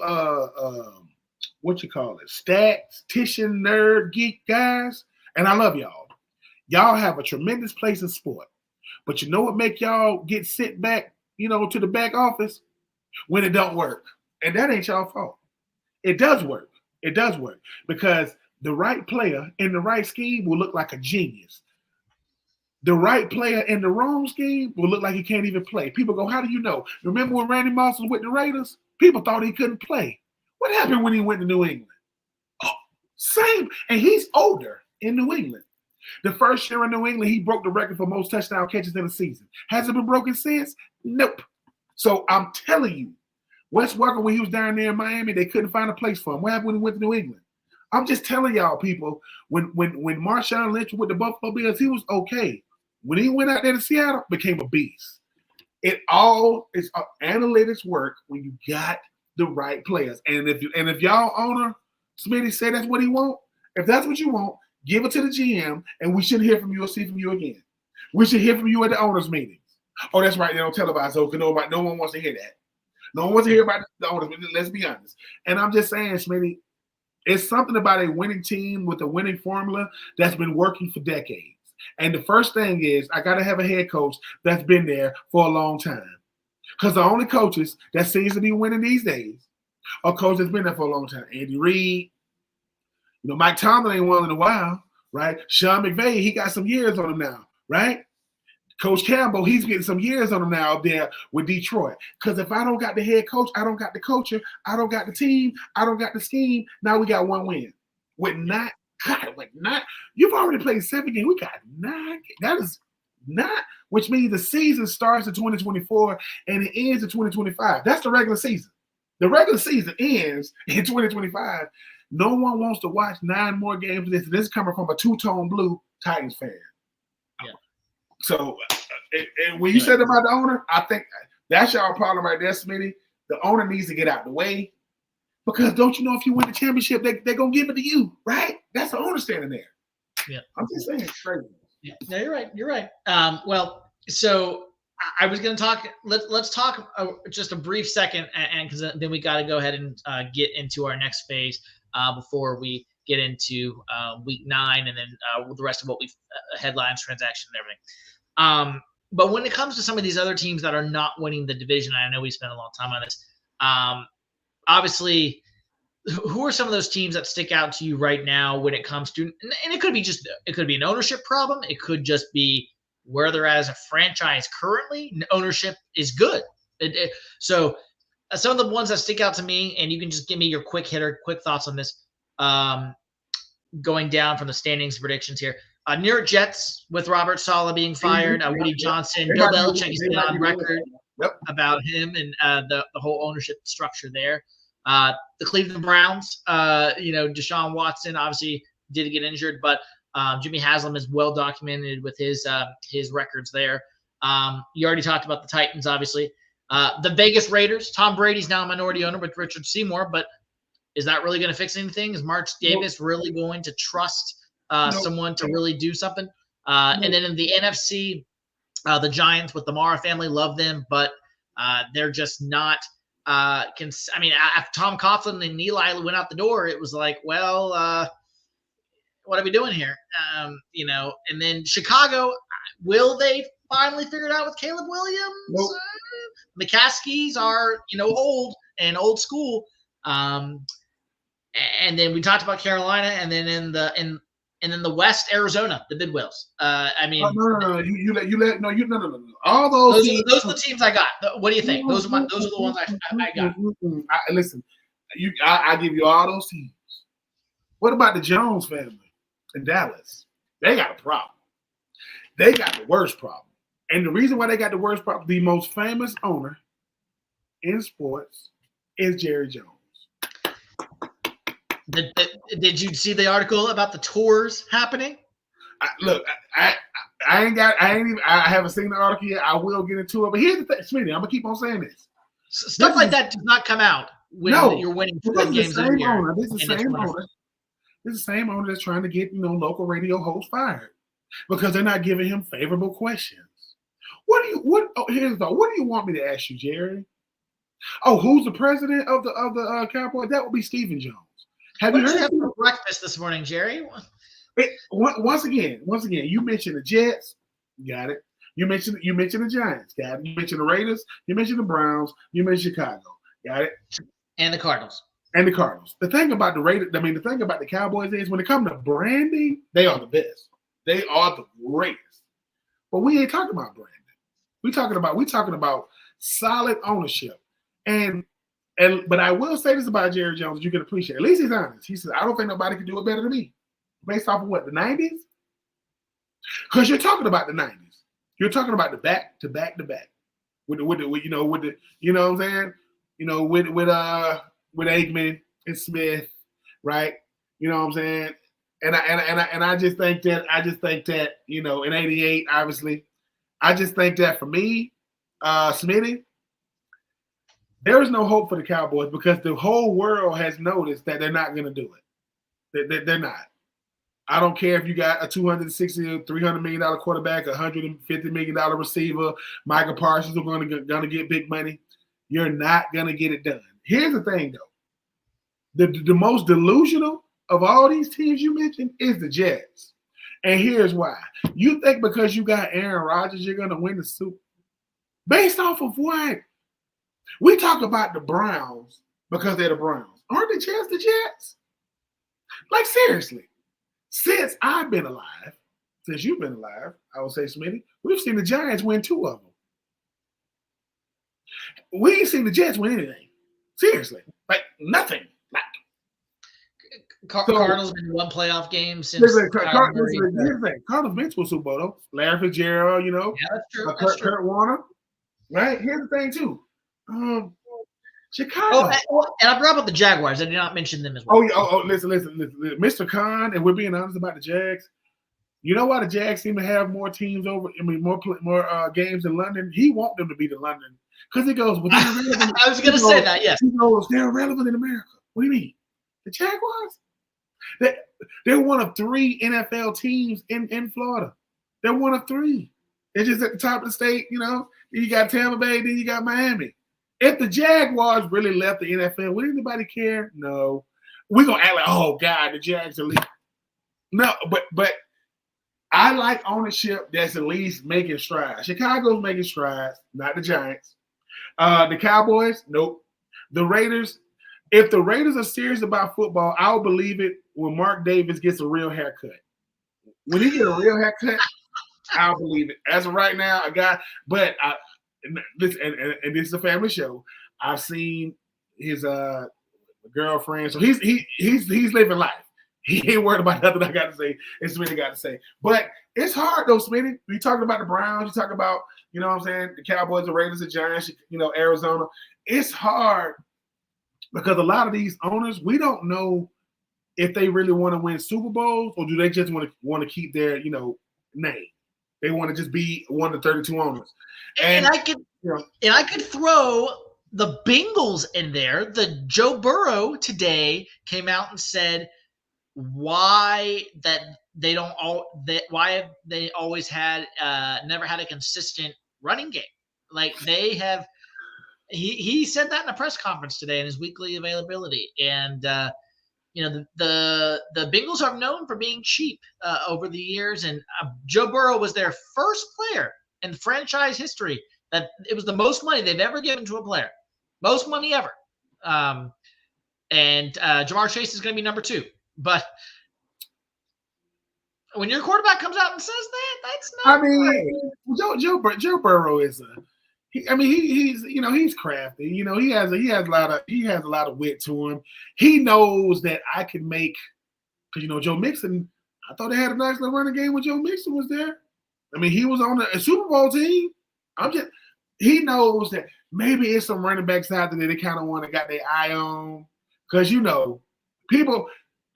what you call it, statistician, nerd, geek guys, and I love y'all. Y'all have a tremendous place in sport. But you know what make y'all get sent back, to the back office? When it don't work. And that ain't y'all fault. It does work. It does work. Because the right player in the right scheme will look like a genius. The right player in the wrong scheme will look like he can't even play. People go, how do you know? Remember when Randy Moss was with the Raiders? People thought he couldn't play. What happened when he went to New England? Oh, same. And he's older in New England. The first year in New England, he broke the record for most touchdown catches in a season. Has it been broken since? Nope. So I'm telling you, Wes Welker, when he was down there in Miami, they couldn't find a place for him. What happened when he went to New England? I'm just telling y'all, people, when Marshawn Lynch with the Buffalo Bills, he was okay. When he went out there to Seattle, became a beast. It all is analytics work when you got the right players. And if y'all owner, Smitty, say that's what he want, if that's what you want, give it to the GM, and we should hear from you or see from you again. We should hear from you at the owners' meetings. Oh, that's right. They don't televise those because no one wants to hear that. No one wants to hear about the owners' meetings. Let's be honest. And I'm just saying, Smitty, it's something about a winning team with a winning formula that's been working for decades. And the first thing is I got to have a head coach that's been there for a long time. Because the only coaches that seems to be winning these days are coaches that's been there for a long time. Andy Reid, Mike Tomlin ain't won in a while, right? Sean McVay, he got some years on him now, right? Coach Campbell, he's getting some years on him now up there with Detroit. Because if I don't got the head coach, I don't got the coacher, I don't got the team, I don't got the scheme, now we got one win. You've already played 7 games. We got 9. That is not, which means the season starts in 2024 and it ends in 2025. That's the regular season. The regular season ends in 2025. No one wants to watch 9 more games of this. This is coming from a two-tone blue Titans fan. Yeah. So, and when you said about the owner, I think that's y'all problem right there, Smitty. The owner needs to get out the way. Because don't you know if you win the championship, they're going to give it to you, right? That's the owner standing there. Yeah. I'm just saying it's crazy. Yeah. No, you're right. You're right. Well, so I was going to talk. Let's talk just a brief second, and because then we got to go ahead and get into our next phase before we get into week 9 and then the rest of what we've headlines, transaction, and everything. But when it comes to some of these other teams that are not winning the division, I know we spent a long time on this. Obviously, who are some of those teams that stick out to you right now when it comes to, and it could be an ownership problem. It could just be where they're at as a franchise currently. Ownership is good. So some of the ones that stick out to me, and you can just give me your quick thoughts on this, going down from the standings predictions here. New York Jets with Robert Saleh being fired, Woody Johnson, Bill Belichick has been on record about him and the whole ownership structure there. The Cleveland Browns, Deshaun Watson obviously did get injured, but Jimmy Haslam is well documented with his records there. You already talked about the Titans, obviously. The Vegas Raiders, Tom Brady's now a minority owner with Richard Seymour, but is that really going to fix anything? Is Mark Davis really going to trust someone to really do something? And then in the NFC, the Giants with the Mara family, love them, but they're just not after Tom Coughlin and Eli went out the door, it was like, well, what are we doing here? And then Chicago, will they finally figure it out with Caleb Williams? Nope. McCaskies are, old school. And then we talked about Carolina, and then in And then the West, Arizona, the Bidwells. I mean, no. You let no. All those teams. Those are the teams I got. What do you think? Those are the ones I got. Listen, I give you all those teams. What about the Jones family in Dallas? They got a problem. They got the worst problem. And the reason why they got the worst problem, the most famous owner in sports is Jerry Jones. Did you see the article about the tours happening? I haven't seen the article yet. I will get into it. But here's the thing, Smitty, I'm gonna keep on saying this. Stuff like that does not come out when you're winning 12 games a year. This is the same owner that's trying to get local radio hosts fired because they're not giving him favorable questions. What do you want me to ask you, Jerry? Oh, who's the president of the Cowboys? That would be Stephen Jones. What did you have for breakfast this morning, Jerry? Once again, you mentioned the Jets, got it. You mentioned the Giants, got it. You mentioned the Raiders, you mentioned the Browns, you mentioned Chicago, got it. And the Cardinals. The thing about the Raiders, the thing about the Cowboys is when it comes to branding, they are the best. They are the greatest. But we ain't talking about branding. We talking about solid ownership. But I will say this about Jerry Jones, you can appreciate. At least he's honest. He said, I don't think nobody can do it better than me. Based off of what, the 90s? Because you're talking about the 90s. You're talking about the back to back to back. With what I'm saying? With Aikman and Smith, right? You know what I'm saying? And I just think that in '88, obviously, I just think that for me, Smitty, there is no hope for the Cowboys because the whole world has noticed that they're not going to do it. They're not. I don't care if you got a $260, $300 million quarterback, $150 million receiver, Michael Parsons are going to get big money. You're not going to get it done. Here's the thing, though. The most delusional of all these teams you mentioned is the Jets. And here's why. You think because you got Aaron Rodgers, you're going to win the Super Bowl? Based off of what? We talk about the Browns because they're the Browns. Aren't the Jets the Jets? Like, seriously. Since I've been alive, since you've been alive, I would say, Smitty, we've seen the Giants win 2 of them. We ain't seen the Jets win anything. Seriously. Like, nothing. Like, Cardinals been in 1 playoff game since. Cardinals been to a Super Bowl, though. Larry Fitzgerald, Yeah, that's true. Kurt Warner. Right? Here's the thing, too. Chicago. And I brought up the Jaguars. I did not mention them as well. Listen. Mr. Khan, and we're being honest about the Jags. You know why the Jags seem to have more teams more games in London? He wants them to be in London because he goes. Well, I was going to say that. Yes. He goes. They're irrelevant in America. What do you mean? The Jaguars? They're one of 3 NFL teams in Florida. They're one of 3. They're just at the top of the state. Then you got Tampa Bay. Then you got Miami. If the Jaguars really left the NFL, would anybody care? No. We're going to act like, oh, God, the Jags are leaving. No, but I like ownership that's at least making strides. Chicago's making strides, not the Giants. The Cowboys, nope. The Raiders, if the Raiders are serious about football, I'll believe it when Mark Davis gets a real haircut. When he gets a real haircut, I'll believe it. As of right now, this is a family show. I've seen his girlfriend, so he's living life. He ain't worried about nothing I got to say. It's Smitty got to say. But it's hard though, Smitty. We talking about the Browns. You talk about, what I'm saying, the Cowboys, the Raiders, the Giants, Arizona. It's hard because a lot of these owners, we don't know if they really want to win Super Bowls or do they just want to keep their name. They want to just be one of the 32 owners. And I could throw the Bengals in there. The Joe Burrow today came out and said why have they always had never had a consistent running game. Like they have. He said that in a press conference today in his weekly availability, and the Bengals are known for being cheap over the years, and Joe Burrow was their first player in franchise history that it was the most money they've ever given to a player, most money ever. And Jamar Chase is going to be number 2, but when your quarterback comes out and says that, that's I not mean, Joe Burrow is he's crafty. You know, he has a lot of wit to him. He knows that I can make, because you know Joe Mixon. I thought they had a nice little running game when Joe Mixon was there. I mean, he was on a Super Bowl team. He knows that maybe it's some running backs out there that they kind of want to got their eye on, because you know, people.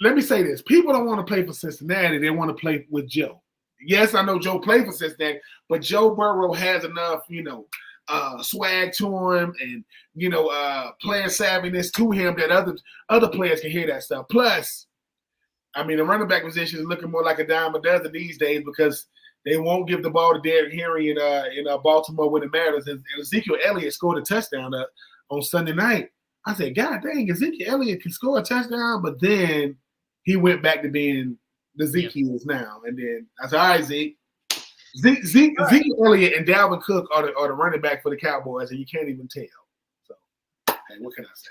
Let me say this: people don't want to play for Cincinnati; they want to play with Joe. Yes, I know Joe played for Cincinnati, but Joe Burrow has enough, swag to him and player savviness to him that other players can hear that stuff. Plus, I mean, the running back position is looking more like a dime a dozen these days because they won't give the ball to Derrick Henry in Baltimore when it matters. And Ezekiel Elliott scored a touchdown on Sunday night. I said, God dang, Ezekiel Elliott can score a touchdown, but then he went back to being the Zeke he is now. And then I said, all right, Zeke. Ezekiel Elliott and Dalvin Cook are the running back for the Cowboys, and you can't even tell. So, hey, what can I say?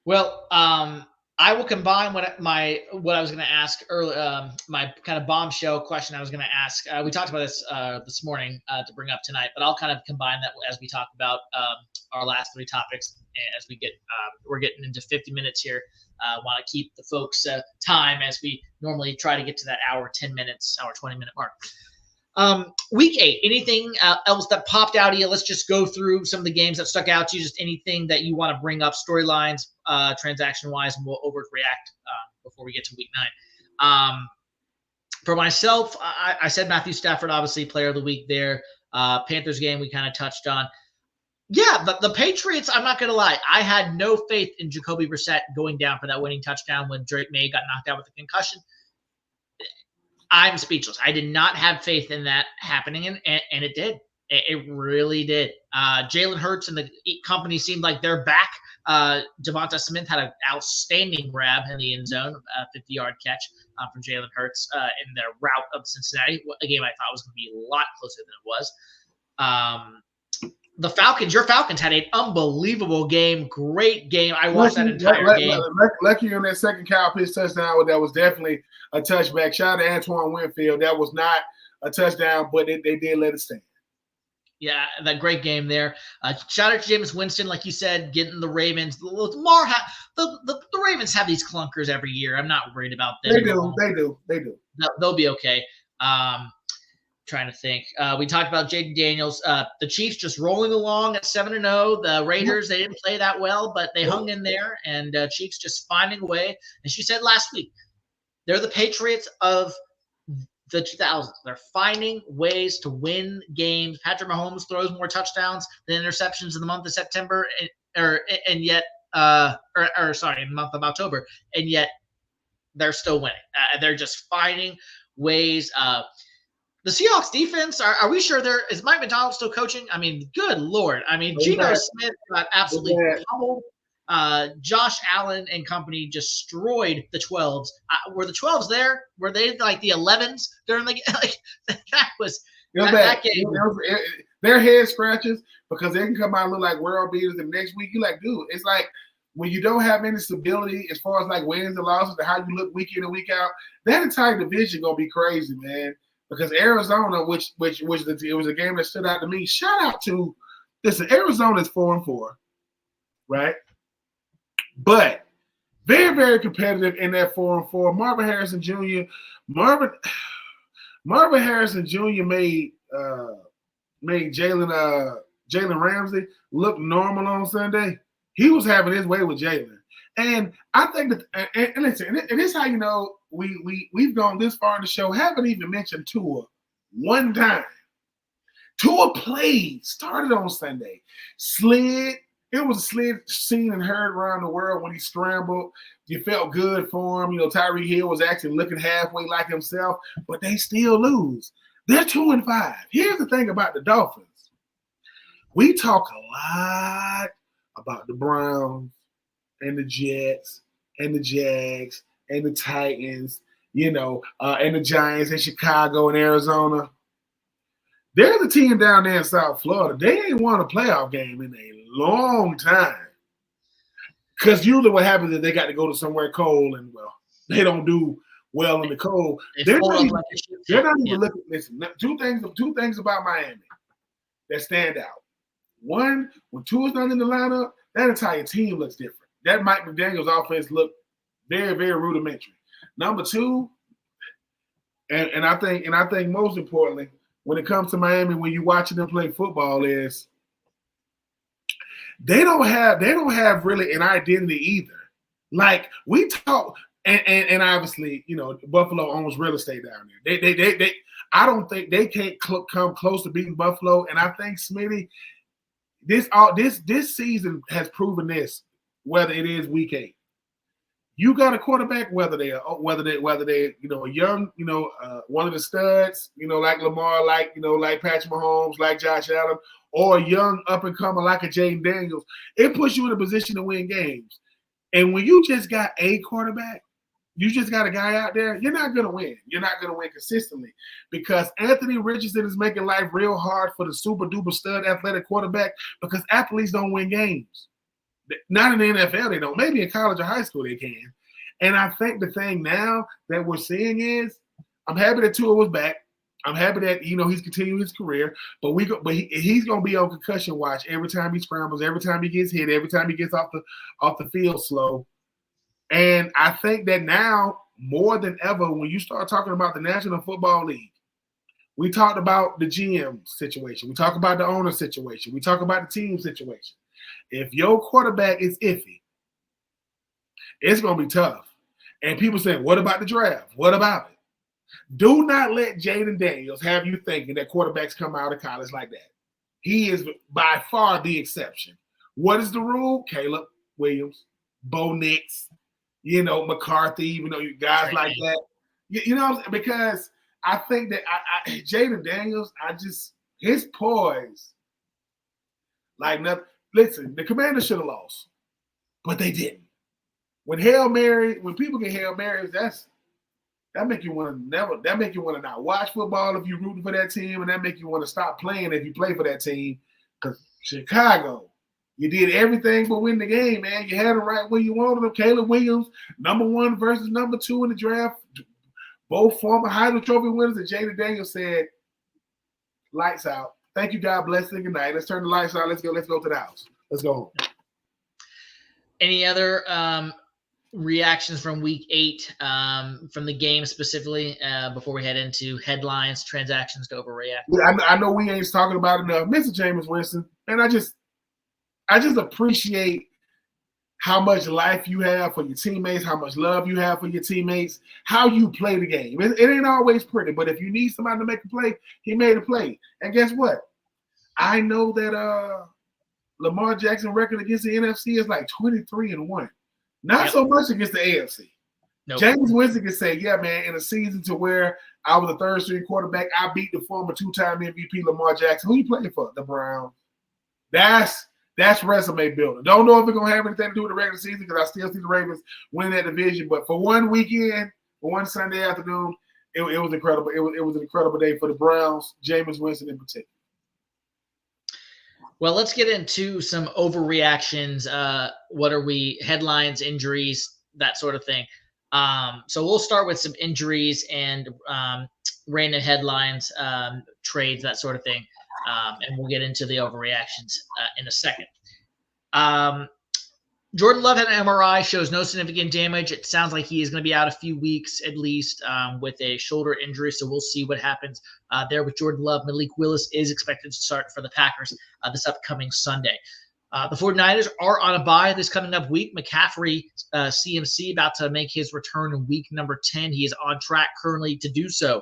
Well, I will combine what I was going to ask earlier, my kind of bombshell question I was going to ask. We talked about this morning to bring up tonight, but I'll kind of combine that as we talk about our last three topics as we get we're getting into 50 minutes here. Want to keep the folks time as we normally try to get to that hour 20 minute mark. Week 8, anything else that popped out of you? Let's just go through some of the games that stuck out to you. Just anything that you want to bring up, storylines, transaction-wise, and we'll overreact before we get to week 9. For myself, I said Matthew Stafford, obviously player of the week there. Panthers game we kind of touched on. Yeah, the Patriots, I'm not going to lie. I had no faith in Jacoby Brissett going down for that winning touchdown when Drake May got knocked out with a concussion. I'm speechless. I did not have faith in that happening, and it did. It really did. Jalen Hurts and the company seemed like they're back. Devonta Smith had an outstanding grab in the end zone, a 50-yard catch from Jalen Hurts in their route of Cincinnati, a game I thought was going to be a lot closer than it was. The Falcons, your Falcons had an unbelievable game, great game. I watched that entire game. Lucky on that second Kyle Pitts touchdown, that was definitely a touchback. Shout out to Antoine Winfield. That was not a touchdown, but they did let it stand. Yeah, that great game there. Shout out to Jameis Winston, like you said, getting the Ravens. The Ravens have these clunkers every year. I'm not worried about them. They do. They'll be okay. Trying to think. We talked about Jaden Daniels. The Chiefs just rolling along at 7-0. The Raiders, they didn't play that well, but they hung in there. And Chiefs just finding a way. And she said last week, they're the Patriots of the 2000s. They're finding ways to win games. Patrick Mahomes throws more touchdowns than interceptions in the month of September, in the month of October, and yet they're still winning. They're just finding ways. The Seahawks defense, are we sure is Mike McDonald still coaching? I mean, good Lord. I mean, Geno Smith got absolutely pummeled. Josh Allen and company destroyed the 12s. Were the 12s there? Were they like the 11s during the game? That was that game. Their head scratches because they can come out and look like world beaters, and next week you're like, dude, it's like when you don't have any stability as far as like wins and losses and how you look week in and week out, that entire division gonna be crazy, man. Because Arizona, which it was a game that stood out to me. Shout out to Arizona's 4-4, right? But very, very competitive in that 4-4. Marvin Harrison Jr. made Jalen Ramsey look normal on Sunday. He was having his way with Jalen. And I think that, and listen, and this is how you know we've gone this far in the show. Haven't even mentioned Tua one time. Tua played, started on Sunday, slid. It was a slid seen and heard around the world when he scrambled. You felt good for him. You know, Tyreek Hill was actually looking halfway like himself, but they still lose. They're 2-5. Here's the thing about the Dolphins. We talk a lot about the Browns and the Jets and the Jags and the Titans, and the Giants in Chicago and Arizona. There's a team down there in South Florida. They ain't won a playoff game in a long time. Because usually what happens is they got to go to somewhere cold and, well, they don't do well in the cold. They They're fold not up even, like a sheep. they're not even looking. Listen, two things about Miami that stand out. One, when Tues not in the lineup, that entire team looks different. That Mike McDaniel's offense looked very, very rudimentary. Number two, and I think most importantly, when it comes to Miami, when you're watching them play football, is they don't have really an identity either. Like we talk, and obviously, you know, Buffalo owns real estate down there. They I don't think they can't come close to beating Buffalo. And I think Smitty, this season has proven this. Whether it is week 8, you got a quarterback, whether they you know, a young, you know, one of the studs, you know, like Lamar, like, you know, like Patrick Mahomes, like Josh Allen, or a young up and comer like a Jaden Daniels, it puts you in a position to win games. And when you just got a quarterback, you just got a guy out there, you're not going to win. You're not going to win consistently because Anthony Richardson is making life real hard for the super duper stud athletic quarterback because athletes don't win games. Not in the NFL, they don't. Maybe in college or high school they can. And I think the thing now that we're seeing is, I'm happy that Tua was back. I'm happy that, you know, he's continuing his career, but he's going to be on concussion watch every time he scrambles, every time he gets hit, every time he gets off the field slow. And I think that now more than ever, when you start talking about the National Football League, we talked about the GM situation, we talk about the owner situation, we talk about the team situation. If your quarterback is iffy, it's going to be tough. And people say, what about the draft? What about it? Do not let Jaden Daniels have you thinking that quarterbacks come out of college like that. He is by far the exception. What is the rule? Caleb Williams, Bo Nix, you know, McCarthy, you know, guys like that. You know, because I think that Jaden Daniels, his poise, like nothing. Listen, the Commanders should have lost, but they didn't. When people get Hail Marys, that make you want to not watch football if you're rooting for that team, and that make you want to stop playing if you play for that team. Because Chicago, you did everything but win the game, man. You had it right where you wanted them. Caleb Williams, number 1 versus number 2 in the draft, both former Heisman Trophy winners. And Jaden Daniels said, "Lights out. Thank you, God bless, and good night. Let's turn the lights on. Let's go to the house. Let's go home." Any other reactions from week 8 from the game specifically before we head into headlines, transactions to overreact? Yeah, I know we ain't talking about it enough. Mr. Jameis Winston, and I just appreciate how much life you have for your teammates, how much love you have for your teammates, how you play the game. It ain't always pretty, but if you need somebody to make a play, he made a play. And guess what? I know that Lamar Jackson record against the NFC is like 23-1. Not so much against the AFC. Nope. James Winston can say, yeah, man, in a season to where I was a third-string quarterback, I beat the former 2-time MVP Lamar Jackson. Who you playing for? The Browns. That's resume building. Don't know if it's going to have anything to do with the regular season because I still see the Ravens winning that division. But for one weekend, for one Sunday afternoon, it was incredible. It was an incredible day for the Browns, Jameis Winston in particular. Well, let's get into some overreactions. What are we? Headlines, injuries, that sort of thing. So we'll start with some injuries and random headlines, trades, that sort of thing. And we'll get into the overreactions in a second. Jordan Love had an MRI, shows no significant damage. It sounds like he is going to be out a few weeks at least with a shoulder injury. So we'll see what happens there with Jordan Love. Malik Willis is expected to start for the Packers this upcoming Sunday. The 49ers are on a bye this coming up week. McCaffrey, CMC, about to make his return in week number 10. He is on track currently to do so.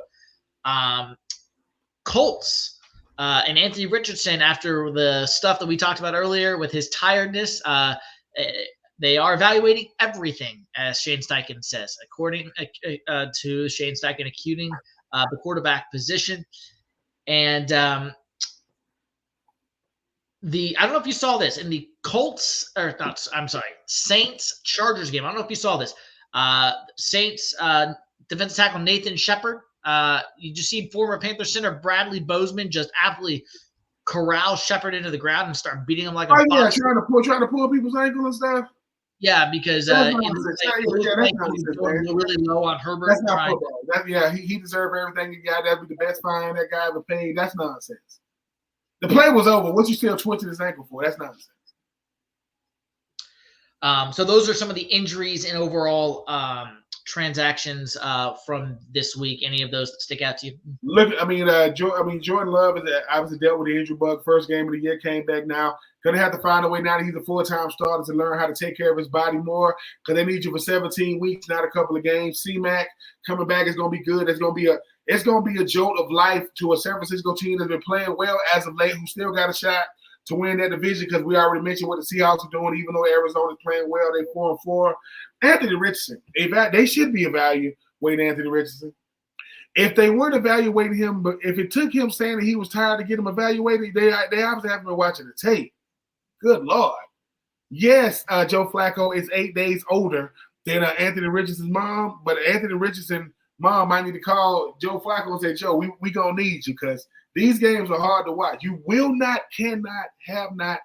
Colts and Anthony Richardson, after the stuff that we talked about earlier with his tiredness, they are evaluating everything, as Shane Steichen says, according to Shane Steichen, including the quarterback position. And I don't know if you saw this in the Saints Chargers game. I don't know if you saw this. Saints defensive tackle Nathan Shepard. You just see former Panther center Bradley Bozeman just absolutely corral Shepard into the ground and start beating him like a boxer. Trying to pull people's ankle and stuff. Yeah, because That's it nonsense. looked Yeah, like that's he was nonsense, going man. really low on Herbert. That's not football. He deserved everything he got. That'd be the best fine that guy ever paid. That's nonsense. The play was over. What you still twitching his ankle for? That's nonsense. So those are some of the injuries and overall transactions from this week. Any of those that stick out to you? Look, Jordan Love is obviously dealt with the injury bug. First game of the year, came back now. Gonna have to find a way now that he's a full-time starter to learn how to take care of his body more, because they need you for 17 weeks, not a couple of games. C-Mac coming back is gonna be good. It's gonna be a jolt of life to a San Francisco team that's been playing well as of late, who still got a shot to win that division, because we already mentioned what the Seahawks are doing. Even though Arizona's playing well, they're 4-4. Anthony Richardson, they should be evaluating Anthony Richardson. If they weren't evaluating him, but if it took him saying that he was tired to get him evaluated, they obviously haven't been watching the tape. Good Lord. Yes, Joe Flacco is 8 days older than Anthony Richardson's mom, but Anthony Richardson's mom might need to call Joe Flacco and say, Joe, we going to need you, because these games are hard to watch. You have not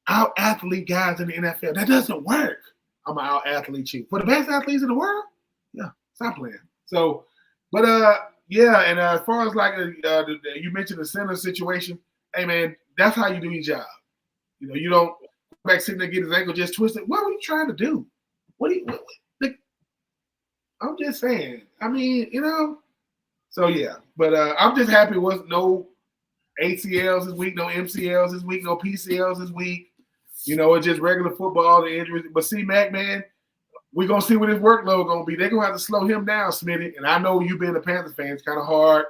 out-athlete guys in the NFL. That doesn't work. I'm an out-athlete you. For the best athletes in the world, yeah, stop playing. So, but and as far as like you mentioned the center situation, hey man, that's how you do your job. You know, you don't back sitting there get his ankle just twisted. What were you trying to do? I'm just saying. I mean, So yeah, but I'm just happy it wasn't no ACLs this week, no MCLs this week, no PCLs this week. It's just regular football, the injuries. But C-Mac, man, we're going to see what his workload going to be. They're going to have to slow him down, Smitty. And I know you being a Panthers fan, it's kind of hard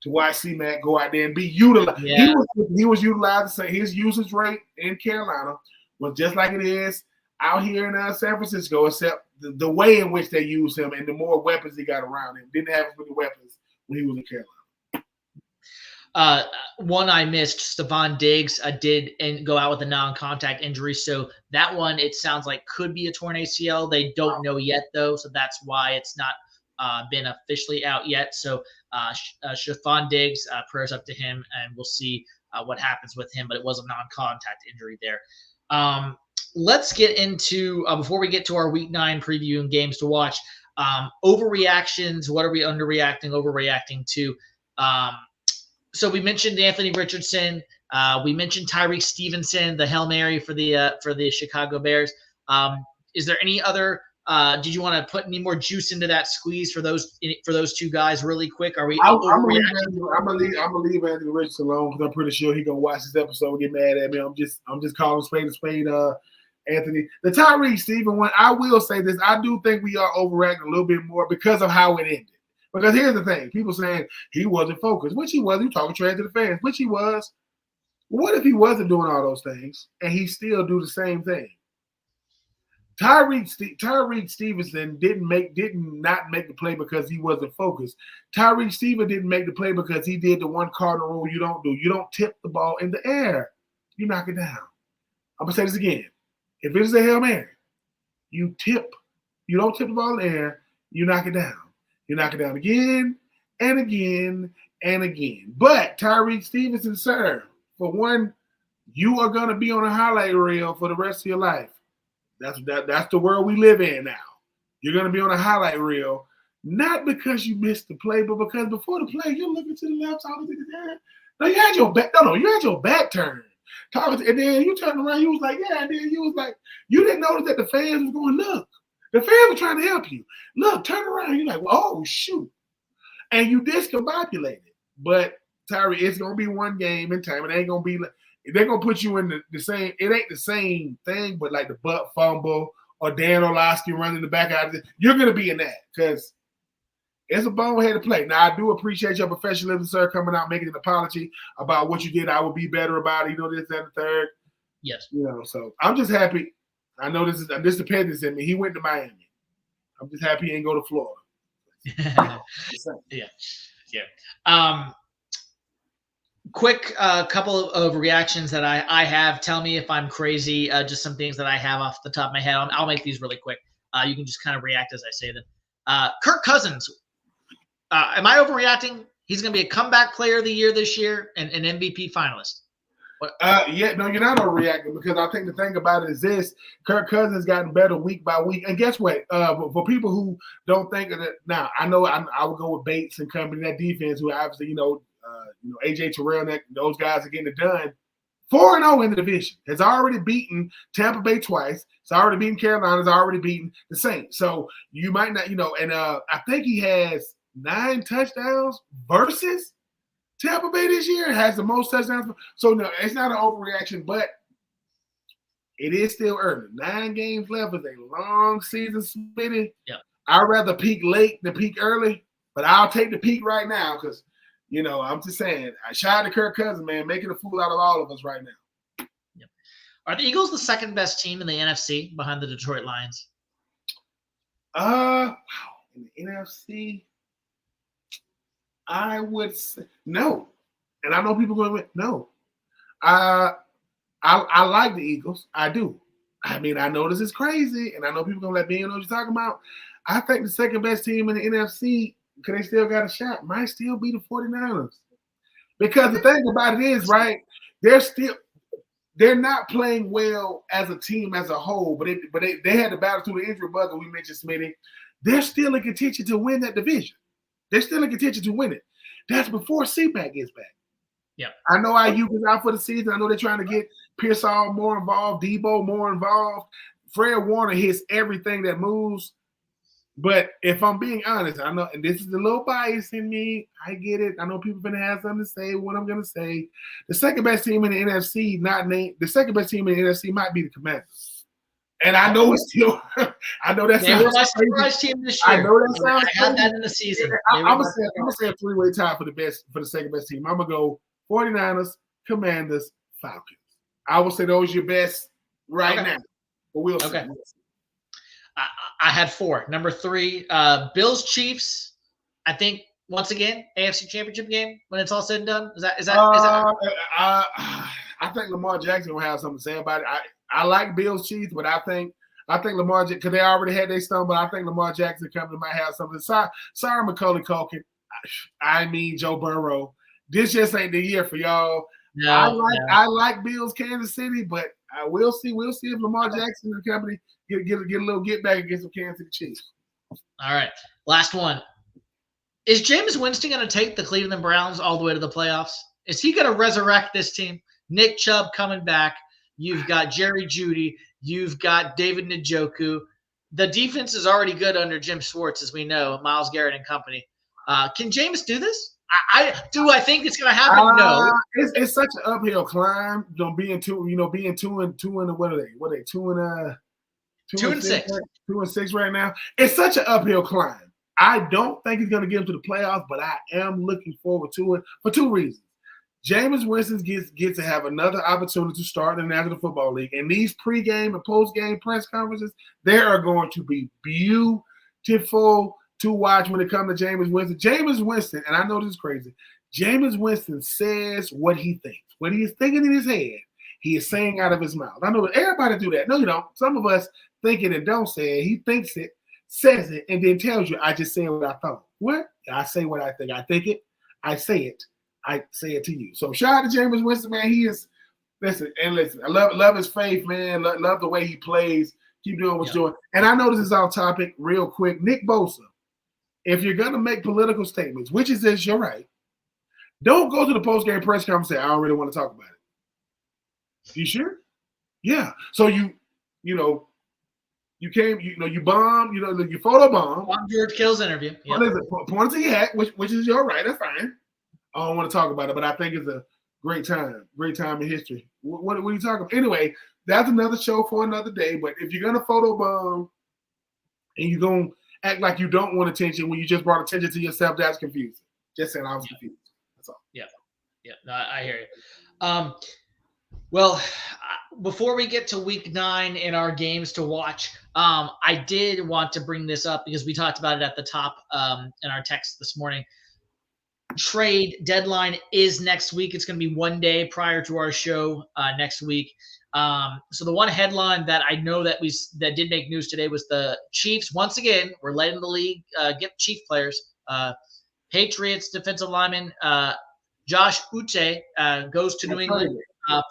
to watch C-Mac go out there and be utilized. Yeah. He was utilized. His usage rate in Carolina was just like it is out here in San Francisco, except the way in which they use him and the more weapons he got around him. Didn't have as many weapons when he was in Carolina. One I missed, Stephon Diggs did go out with a non-contact injury. So that one, it sounds like could be a torn ACL. They don't know yet, though. So that's why it's not been officially out yet. So Stephon Diggs, prayers up to him, and we'll see what happens with him. But it was a non-contact injury there. Let's get into, before we get to our Week 9 preview and games to watch, overreactions. What are we underreacting, overreacting to? So we mentioned Anthony Richardson. We mentioned Tyrique Stevenson, the Hail Mary for the Chicago Bears. Is there any other? Did you want to put any more juice into that squeeze for those two guys really quick? Are we? I'm gonna leave Anthony Richardson alone, because I'm pretty sure he's gonna watch this episode and get mad at me. I'm just calling spade a spade. Anthony, the Tyrique Stevenson one. I will say this: I do think we are overreacting a little bit more because of how it ended. Because here's the thing, people saying he wasn't focused, which he was. He was talking trash to the fans, which he was. What if he wasn't doing all those things and he still do the same thing? Tyrique Stevenson did not make the play because he wasn't focused. Tyrique Stevenson didn't make the play because he did the one cardinal rule you don't do. You don't tip the ball in the air. You knock it down. I'm going to say this again. If it is a Hail Mary, you tip. You don't tip the ball in the air. You knock it down. You knock it down again and again and again. But Tyrique Stevenson, sir, for one, you are going to be on a highlight reel for the rest of your life. That's the world we live in now. You're going to be on a highlight reel, not because you missed the play, but because before the play, you're looking to the left, talking to the right. No, you had your back. No, you had your back turned. And then you turned around. You was like, yeah. And then you was like, you didn't notice that the fans was going, look. The fans were trying to help you. Look, turn around. You're like, oh, shoot. And you discombobulated. But, Tyree, it's going to be one game in time. It ain't going to be – they're going to put you in the same – it ain't the same thing, but like the butt fumble or Dan Orlovsky running the back out of it. You're going to be in that because it's a boneheaded play. Now, I do appreciate your professionalism, sir, coming out making an apology about what you did. I will be better about it. This, that, and the third. Yes. So I'm just happy. I know this depends on me. He went to Miami. I'm just happy he ain't go to Florida. Yeah. Quick couple of reactions that I have. Tell me if I'm crazy. Just some things that I have off the top of my head. I'll make these really quick. You can just kind of react as I say them. Kirk Cousins. Am I overreacting? He's going to be a comeback player of the year this year and an MVP finalist. Yeah, no, you're not overreacting because I think the thing about it is this: Kirk Cousins has gotten better week by week. And guess what? For people who don't think of it, now I know I would go with Bates and company, that defense, who obviously AJ Terrell, those guys are getting it done. 4-0 in the division. Has already beaten Tampa Bay twice. It's already beaten Carolina. It's already beaten the Saints. So you might not, and I think he has 9 touchdowns versus Tampa Bay this year. Has the most touchdowns. So no, it's not an overreaction, but it is still early. 9 games left is a long season, Smitty. Yeah. I'd rather peak late than peak early, but I'll take the peak right now because I'm just saying, I shout out to Kirk Cousins, man, making a fool out of all of us right now. Yep. Are the Eagles the second best team in the NFC behind the Detroit Lions? Wow. In the NFC, I would say no. And I know people going to no. I like the Eagles. I do. I mean, I know this is crazy, and I know people going to let me know what you're talking about. I think the second best team in the NFC, because they still got a shot, might still be the 49ers. Because the thing about it is, right, they're not playing well as a team as a whole, but they had to battle through the injury bug that we mentioned, Smitty. They're still in contention to win that division. They're still in contention to win it. That's before CPAC gets back. Yeah. I know IU is out for the season. I know they're trying to get Pearsall more involved, Debo more involved. Fred Warner hits everything that moves. But if I'm being honest, I know, and this is a little bias in me. I get it. I know people are going to have something to say. What I'm going to say, the second best team in the NFC, the second best team in the NFC might be the Commanders. And I know it's still. I know that sounds my surprise team this year. I know that sounds. I had that in the season. I'm gonna say a 3-way tie for the second best team. I'm gonna go 49ers, Commanders, Falcons. I will say those are your best right now. But we'll see. Okay. I had 4. Number 3, Bills Chiefs. I think once again AFC Championship game when it's all said and done. Is that? I think Lamar Jackson will have something to say about it. I like Bills Chiefs, but I think Lamar, because they already had their stumble, but I think Lamar Jackson company might have something. Sorry, Macaulay Culkin. I mean Joe Burrow. This just ain't the year for y'all. No, I like Bills Kansas City, but we'll see. We'll see if Lamar Jackson and company get a little get back against some Kansas City Chiefs. All right, last one. Is Jameis Winston going to take the Cleveland Browns all the way to the playoffs? Is he going to resurrect this team? Nick Chubb coming back. You've got Jerry Jeudy. You've got David Njoku. The defense is already good under Jim Schwartz, as we know, Myles Garrett and company. Can Jameis do this? I think it's going to happen? No. It's such an uphill climb. Being 2 and what are they? What are they? 2 and 6. 2 and 6 right now. It's such an uphill climb. I don't think he's going to get him to the playoffs, but I am looking forward to it for 2 reasons. Jameis Winston gets to have another opportunity to start in the National Football League. And these pregame and postgame press conferences, they are going to be beautiful to watch when it comes to Jameis Winston. Jameis Winston, and I know this is crazy, Jameis Winston says what he thinks. What he is thinking in his head, he is saying out of his mouth. I know that everybody do that. No, you don't. Some of us think it and don't say it. He thinks it, says it, and then tells you, I just said what I thought. What? I say what I think. I think it. I say it. I say it to you. So shout out to Jameis Winston, man. He is listen. I love his faith, man. Love the way he plays. Keep doing what you're doing. And I know this is off topic, real quick. Nick Bosa, if you're gonna make political statements, which is this, you're right. Don't go to the post-game press conference and say, I don't really want to talk about it. You sure? Yeah. So you came, you bombed, you photo bomb. George Kill's interview. Yep. Point to your hat, which is your right. That's fine. I don't want to talk about it, but I think it's a great time in history. What are you talking about? Anyway, that's another show for another day. But if you're going to photo bomb and you're going to act like you don't want attention when you just brought attention to yourself, that's confusing. Just saying I was confused. That's all. Yeah. No, I hear you. Well, before we get to week 9 in our games to watch, I did want to bring this up because we talked about it at the top in our text this morning. Trade deadline is next week. It's going to be one day prior to our show next week. So the one headline that I know that did make news today was the Chiefs. Once again, we're letting the league get Chief players. Patriots defensive lineman Josh Uche goes to New England.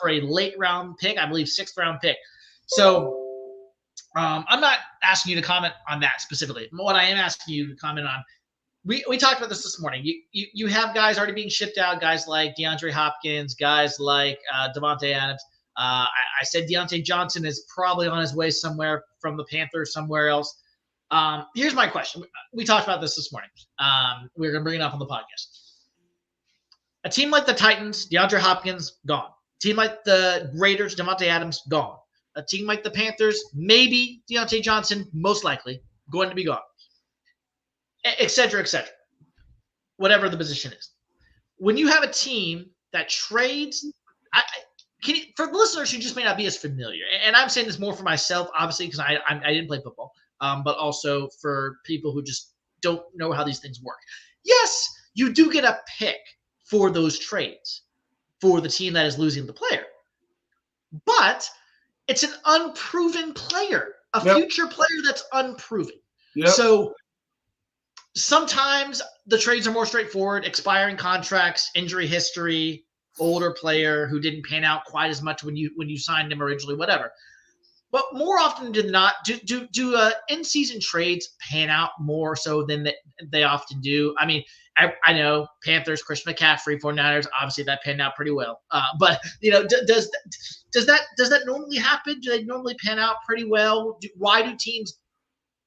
for a late round pick, I believe 6th round pick. So I'm not asking you to comment on that specifically. What I am asking you to comment on, we talked about this morning. You have guys already being shipped out, guys like DeAndre Hopkins, guys like Davante Adams. I said Deontay Johnson is probably on his way somewhere from the Panthers, somewhere else. Here's my question. We talked about this morning. We're going to bring it up on the podcast. A team like the Titans, DeAndre Hopkins, gone. A team like the Raiders, Davante Adams, gone. A team like the Panthers, maybe Deontay Johnson, most likely, going to be gone. Et cetera, whatever the position is. When you have a team that trades, for the listeners who just may not be as familiar, and I'm saying this more for myself, obviously, because I didn't play football, but also for people who just don't know how these things work. Yes, you do get a pick for those trades for the team that is losing the player, but it's an unproven player, a future player that's unproven. So sometimes the trades are more straightforward, expiring contracts, injury history, older player who didn't pan out quite as much when you signed him originally, whatever. But more often than not, do in-season trades pan out more so than they often do? I mean, I know Panthers, Christian McCaffrey, 49ers, obviously that panned out pretty well. But does that normally happen? Do they normally pan out pretty well? Why do teams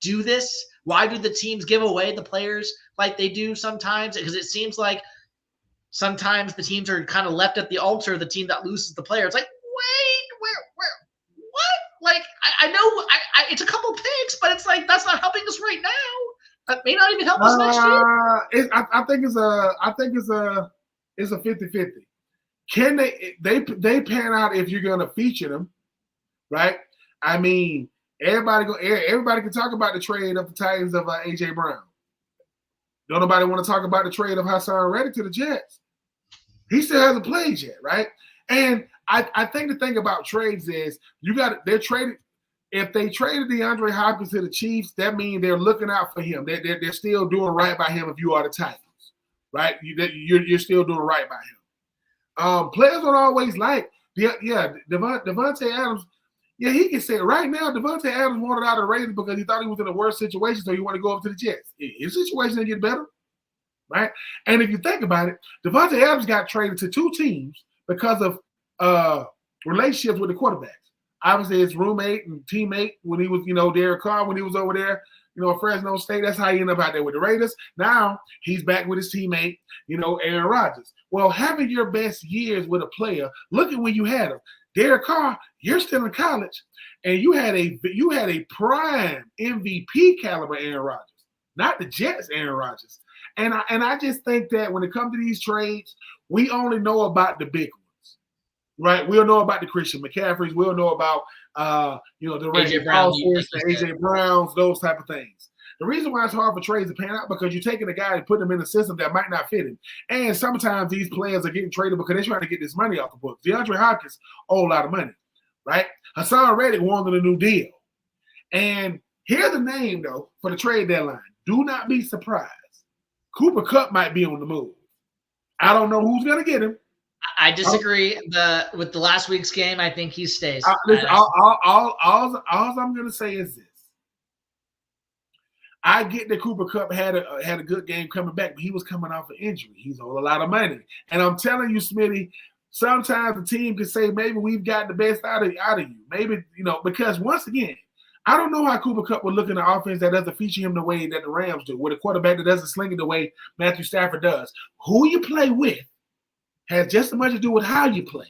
do this? Why do the teams give away the players like they do sometimes? Because it seems like sometimes the teams are kind of left at the altar, the team that loses the player. It's like, wait, where, what? Like, I know it's a couple picks, but it's like, that's not helping us right now. That may not even help us next year. I think it's a 50-50. Can they pan out if you're going to feature them, right? I mean, everybody can talk about the trade of the Titans of A.J. Brown. Don't nobody want to talk about the trade of Hassan Reddick to the Jets. He still hasn't played yet, right? And I think the thing about trades is they're traded. If they traded DeAndre Hopkins to the Chiefs, that means they're looking out for him. They're still doing right by him if you are the Titans, right? You're still doing right by him. Players don't always like, Davante Adams. Yeah, he can say it right now. Davante Adams wanted out of the Raiders because he thought he was in a worse situation, so he wanted to go up to the Jets. His situation didn't get better, right? And if you think about it, Davante Adams got traded to 2 teams because of relationships with the quarterbacks. Obviously, his roommate and teammate when he was, Derek Carr, when he was over there, at Fresno State. That's how he ended up out there with the Raiders. Now he's back with his teammate, Aaron Rodgers. Well, having your best years with a player, look at when you had him. Derek Carr, you're still in college, and you had a prime MVP caliber Aaron Rodgers, not the Jets Aaron Rodgers. And I just think that when it comes to these trades, we only know about the big ones, right? We'll know about the Christian McCaffreys. We'll know about the Randy Mosses, the AJ Browns, those type of things. The reason why it's hard for trades to pan out because you're taking a guy and putting him in a system that might not fit him. And sometimes these players are getting traded because they're trying to get this money off the books. DeAndre Hopkins owes a lot of money, right? Hassan Reddick wanted a new deal. And here's the name, though, for the trade deadline. Do not be surprised. Cooper Kupp might be on the move. I don't know who's going to get him. I disagree. With the last week's game, I think he stays. All I'm going to say is this. I get that Cooper Kupp had a good game coming back, but he was coming off an injury. He's owed a lot of money. And I'm telling you, Smitty, sometimes the team can say, maybe we've got the best out of you. Maybe, because once again, I don't know how Cooper Kupp would look in an offense that doesn't feature him the way that the Rams do, with a quarterback that doesn't sling it the way Matthew Stafford does. Who you play with has just as much to do with how you play.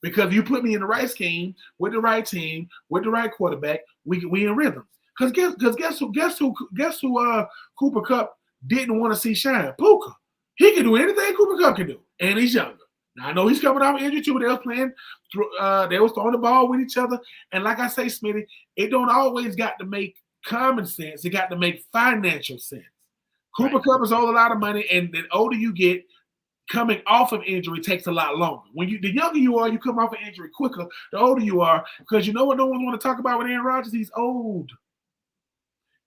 Because you put me in the right scheme, with the right team, with the right quarterback, we in rhythm. Because guess who Cooper Kupp didn't want to see shine? Puka. He can do anything Cooper Kupp can do, and he's younger. Now I know he's coming off injury too. They was playing, they was throwing the ball with each other, and like I say, Smitty, it don't always got to make common sense. It got to make financial sense. Cooper Kupp is owed a lot of money, and the older you get, coming off of injury takes a lot longer. The younger you are, you come off of injury quicker. The older you are, because you know what no one want to talk about with Aaron Rodgers? He's old.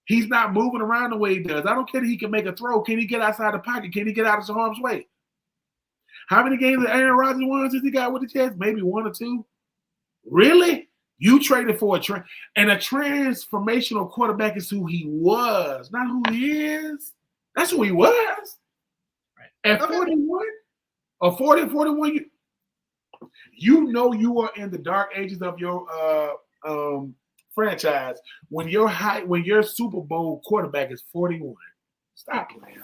He's not moving around the way he does. I don't care that he can make a throw. Can he get outside the pocket? Can he get out of harm's way? How many games did Aaron Rodgers won since he got with the Jets? Maybe 1 or 2. Really? You traded for a transformational quarterback is who he was, not who he is. That's who he was. Right. At 41 or 40, 41, you know you are in the dark ages of your franchise when your Super Bowl quarterback is 41. Stop playing.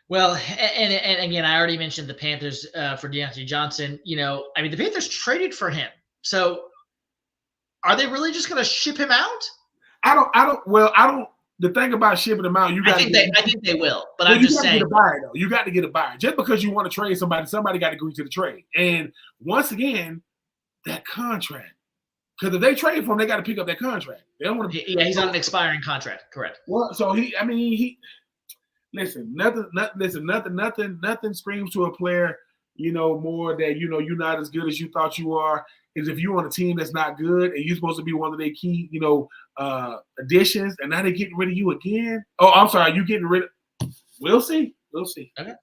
Well, and again, I already mentioned the Panthers for Deontay Johnson. The Panthers traded for him. So are they really just going to ship him out? I don't. The thing about shipping him out, I think they will, but I'm just saying. You got to get a buyer, though. You got to get a buyer. Just because you want to trade somebody got to agree to the trade. And once again, that contract. Because if they trade for him, they got to pick up that contract. They don't want to. Yeah, he's on an expiring contract. Correct. Well, so listen. Nothing screams to a player, more that you're not as good as you thought you are. Is if you're on a team that's not good and you're supposed to be one of their key, additions, and now they're getting rid of you again. Oh, I'm sorry, you getting rid of. We'll see. Okay. All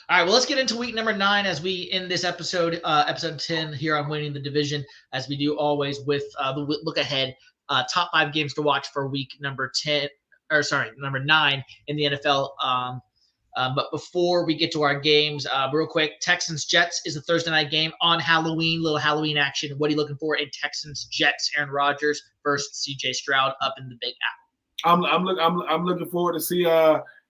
right. Well, let's get into week number 9 as we end this episode, episode 10 here on Winning the Division, as we do always with the look ahead, top 5 games to watch for week number 9 in the NFL. But before we get to our games, real quick, Texans-Jets is a Thursday night game on Halloween, little Halloween action. What are you looking for in Texans-Jets? Aaron Rodgers versus C.J. Stroud up in the Big Apple. I'm looking forward to see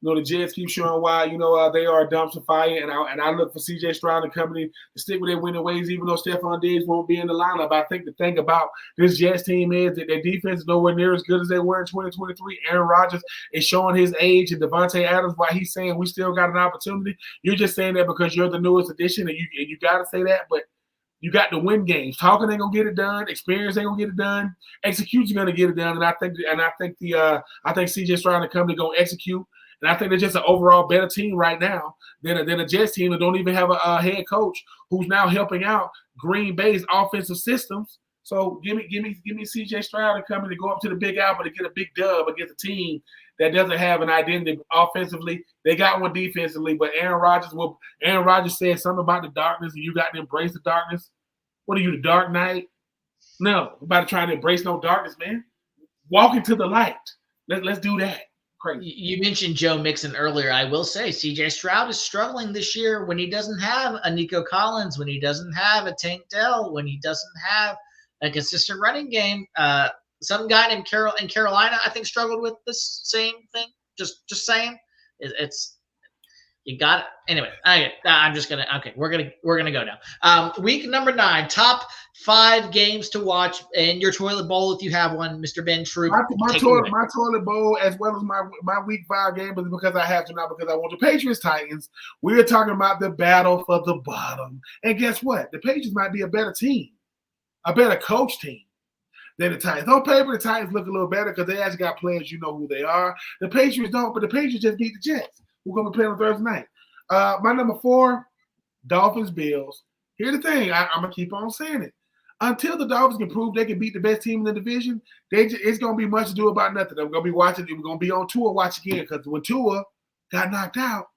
the Jets keep showing why they are a dumpster fire, and I look for C.J. Stroud and company to stick with their winning ways, even though Stephon Diggs won't be in the lineup. I think the thing about this Jets team is that their defense is nowhere near as good as they were in 2023. Aaron Rodgers is showing his age, and Devontae Adams, why he's saying we still got an opportunity. You're just saying that because you're the newest addition, and you got to say that, but you got to win games. Talking ain't gonna get it done. Experience ain't gonna get it done. Execution gonna get it done. And I think C.J. Stroud and company gonna execute. And I think they're just an overall better team right now than a Jets team that don't even have a head coach who's now helping out Green Bay's offensive systems. So give me C.J. Stroud and company to go up to the Big Apple to get a big dub against a team that doesn't have an identity offensively. They got one defensively, but Aaron Rodgers said something about the darkness, and you got to embrace the darkness. What are you, the Dark Knight? No, I'm about to try to embrace no darkness, man. Walk into the light. Let's do that. Crazy. You mentioned Joe Mixon earlier. I will say C.J. Stroud is struggling this year when he doesn't have a Nico Collins, when he doesn't have a Tank Dell, when he doesn't have a consistent running game. Some guy named in Carolina, I think, struggled with this same thing. Just saying, it's you got it. Anyway, I'm just gonna. Okay, we're gonna go now. Week number 9, top 5 games to watch in your toilet bowl if you have one, Mr. Ben Troupe. My toilet bowl, as well as my week 5 game, is because I have to, not because I want. The Patriots Titans. We're talking about the battle for the bottom, and guess what? The Patriots might be a better team, a better coach team than the Titans. On paper, the Titans look a little better because they actually got players you know who they are. The Patriots don't, but the Patriots just beat the Jets. We're going to be playing on Thursday night. My number 4, Dolphins, Bills. Here's the thing. I'm going to keep on saying it. Until the Dolphins can prove they can beat the best team in the division, it's going to be much ado about nothing. I'm going to be watching. We're going to be on Tua watch again because when Tua got knocked out,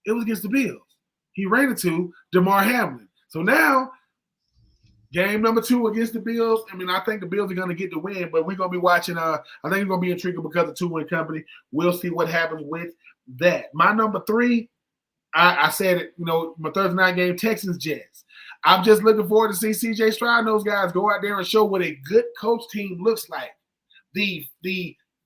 it was against the Bills. He ran into DeMar Hamlin. So now, game number 2 against the Bills. I think the Bills are going to get the win, but we're going to be watching. I think it's going to be intriguing because of Tua and company. We'll see what happens with that. My number 3, I said it, my Thursday night game, Texans Jets. I'm just looking forward to see C.J. Stroud and those guys go out there and show what a good coach team looks like. The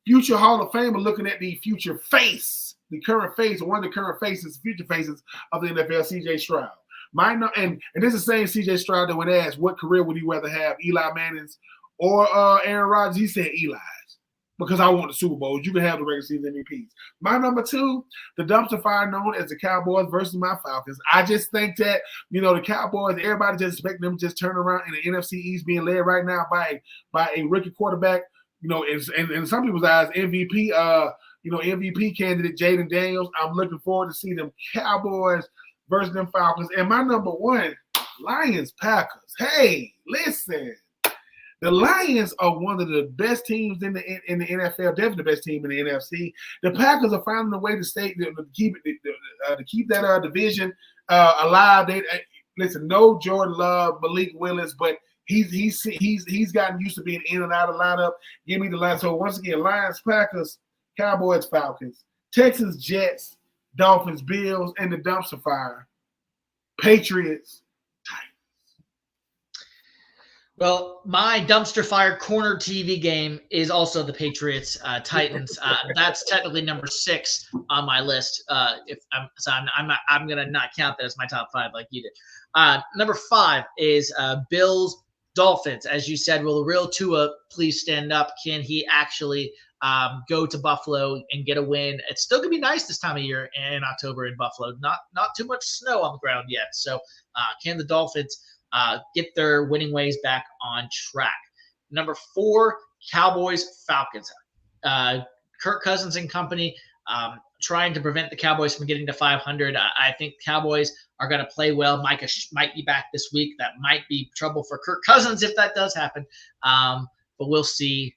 future Hall of Famer looking at the future face, the current face, or one of the current faces, future faces of the NFL, C.J. Stroud. And this is the same C.J. Stroud that when asked what career would he rather have, Eli Manning's or Aaron Rodgers, he said Eli's. Because I want the Super Bowl. You can have the regular season MVPs. My number 2, the dumpster fire known as the Cowboys versus my Falcons. I just think that, the Cowboys, everybody just expect them to just turn around in the NFC East being led right now by a rookie quarterback, in some people's eyes, MVP, MVP candidate Jaden Daniels. I'm looking forward to see them Cowboys versus them Falcons. And my number 1, Lions Packers. Hey, listen. The Lions are one of the best teams in the NFL, definitely the best team in the NFC. The Packers are finding a way to stay to keep that division alive. Listen, no Jordan Love, Malik Willis, but he's gotten used to being in and out of lineup. Give me the line. So once again, Lions, Packers, Cowboys, Falcons, Texans, Jets, Dolphins, Bills, and the dumpster fire, Patriots, Titans. Well, my dumpster fire corner TV game is also the Patriots Titans. That's technically number 6 on my list. I'm gonna not count that as my top 5 like you did. Number 5 is Bills Dolphins. As you said, will the real Tua please stand up? Can he actually go to Buffalo and get a win? It's still gonna be nice this time of year in October in Buffalo. Not too much snow on the ground yet. So can the Dolphins get their winning ways back on track? Number 4, Cowboys Falcons. Kirk Cousins and company trying to prevent the Cowboys from getting to 500. I think Cowboys are going to play well. Micah might be back this week. That might be trouble for Kirk Cousins if that does happen. But we'll see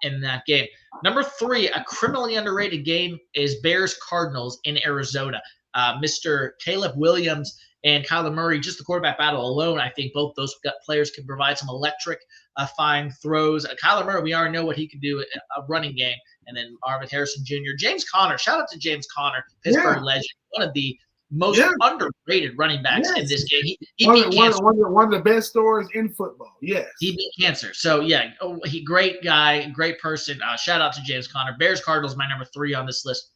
in that game. Number 3, a criminally underrated game is Bears Cardinals in Arizona. Mr. Caleb Williams and Kyler Murray, just the quarterback battle alone, I think both those players can provide some electric, fine throws. Kyler Murray, we already know what he can do a running game. And then Marvin Harrison Jr., James Conner. Shout out to James Conner, Pittsburgh legend, one of the most underrated running backs in this game. He beat cancer. One of the best stories in football. Yes, he beat cancer. So great guy, great person. Shout out to James Conner. Bears Cardinals, my number 3 on this list.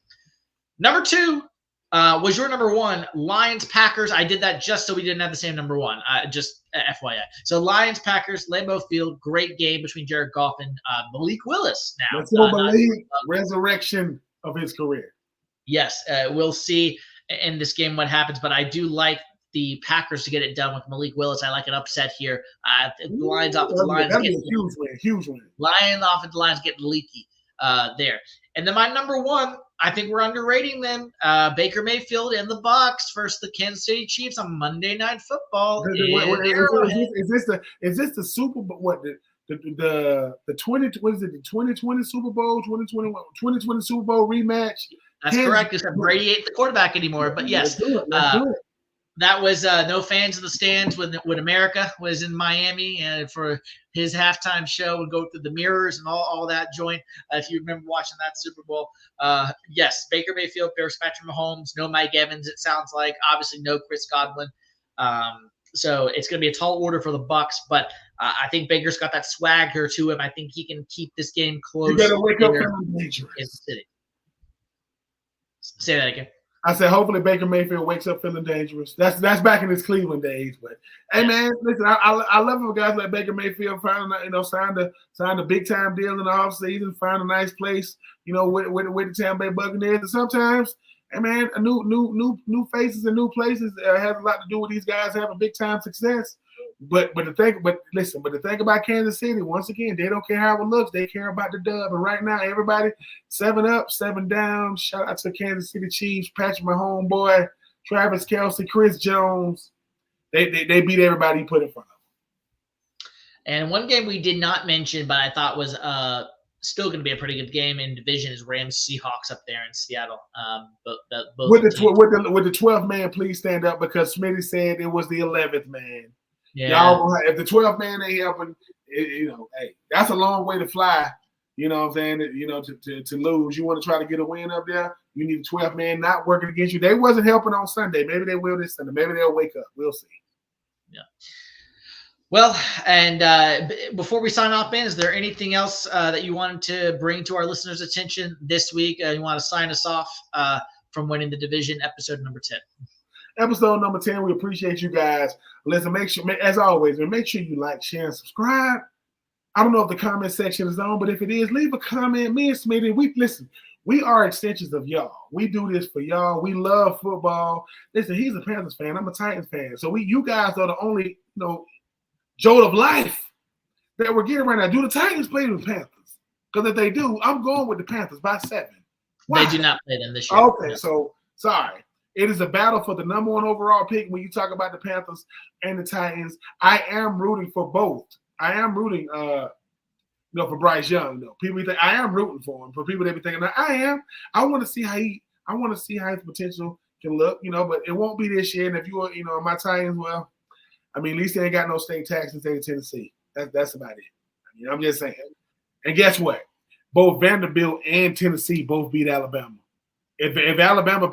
Number 2. Was your number 1 Lions Packers? I did that just so we didn't have the same number 1. Just FYI. So Lions Packers, Lambeau Field, great game between Jared Goff and Malik Willis. Now, let's believe resurrection of his career. Yes, we'll see in this game what happens, but I do like the Packers to get it done with Malik Willis. I like an upset here. The Lions offensive lines that'd be a huge win. Lions offensive lines getting leaky there. And then my number 1, I think we're underrating them. Baker Mayfield and the Bucs versus the Kansas City Chiefs on Monday Night Football. Is this the Super Bowl? What the 2020 Super Bowl, 2020 Super Bowl rematch? That's correct. Except Brady ain't the quarterback anymore. But yes, let's do it. That was no fans in the stands when America was in Miami and for his halftime show and go through the mirrors and all that joint. If you remember watching that Super Bowl, yes, Baker Mayfield, Bears Patrick Mahomes, no Mike Evans. It sounds like obviously no Chris Godwin. So it's going to be a tall order for the Bucs, but I think Baker's got that swagger to him. I think he can keep this game close. You better wake up feeling dangerous. In the city. Say that again. I said, hopefully Baker Mayfield wakes up feeling dangerous. That's back in his Cleveland days. But hey, man, listen, I love when guys like Baker Mayfield signed a big time deal in the offseason, find a nice place, with the Tampa Bay Buccaneers. And sometimes, hey man, a new faces and new places has a lot to do with these guys having big time success. But the thing about Kansas City, once again, they don't care how it looks. They care about the dub. And right now, everybody 7 up, 7 down. Shout out to Kansas City Chiefs, Patrick Mahomes, boy, Travis Kelce, Chris Jones. They beat everybody you put in front of them. And one game we did not mention, but I thought was still going to be a pretty good game in division is Rams Seahawks up there in Seattle. With the 12th man, please stand up because Smitty said it was the 11th man. Yeah. Y'all, if the 12th man ain't helping, hey, that's a long way to fly. You know what I'm saying? To lose. You want to try to get a win up there, you need a 12th man not working against you. They wasn't helping on Sunday. Maybe they will this Sunday. Maybe they'll wake up. We'll see. Yeah. Well, and before we sign off, Ben, is there anything else that you wanted to bring to our listeners' attention this week? You want to sign us off from Winning the Division, episode number 10? Episode number 10. We appreciate you guys. Listen, make sure, as always, make sure you like, share, and subscribe. I don't know if the comment section is on, but if it is, leave a comment. Me and Smitty, we are extensions of y'all. We do this for y'all. We love football. Listen, he's a Panthers fan. I'm a Titans fan. So you guys are the only, jolt of life that we're getting right now. Do the Titans play with the Panthers? Because if they do, I'm going with the Panthers by 7. Why? They do not play them this year. Okay, so sorry. It is a battle for the number 1 overall pick when you talk about the Panthers and the Titans. I am rooting for both. I am rooting, for Bryce Young. Though people think I am rooting for him. For people that be thinking, I am. I want to see how his potential can look. But it won't be this year. And if you are, my Titans, well, I mean, at least they ain't got no state tax in the state of Tennessee. That's about it. I'm just saying. And guess what? Both Vanderbilt and Tennessee both beat Alabama. If Alabama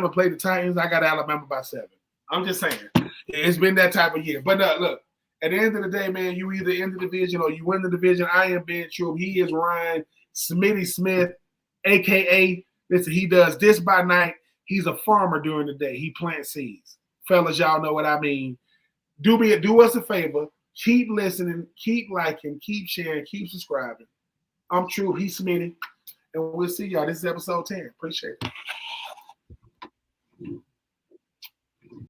played the Titans, I got Alabama by 7. I'm just saying. It's been that type of year. But look, at the end of the day, man, you either end the division or you win the division. I am Ben Troupe. He is Ryan Smitty Smith, a.k.a. Listen, he does this by night. He's a farmer during the day. He plants seeds. Fellas, y'all know what I mean. Do us a favor. Keep listening. Keep liking. Keep sharing. Keep subscribing. I'm Troupe. He's Smitty. And we'll see y'all. This is episode 10. Appreciate it.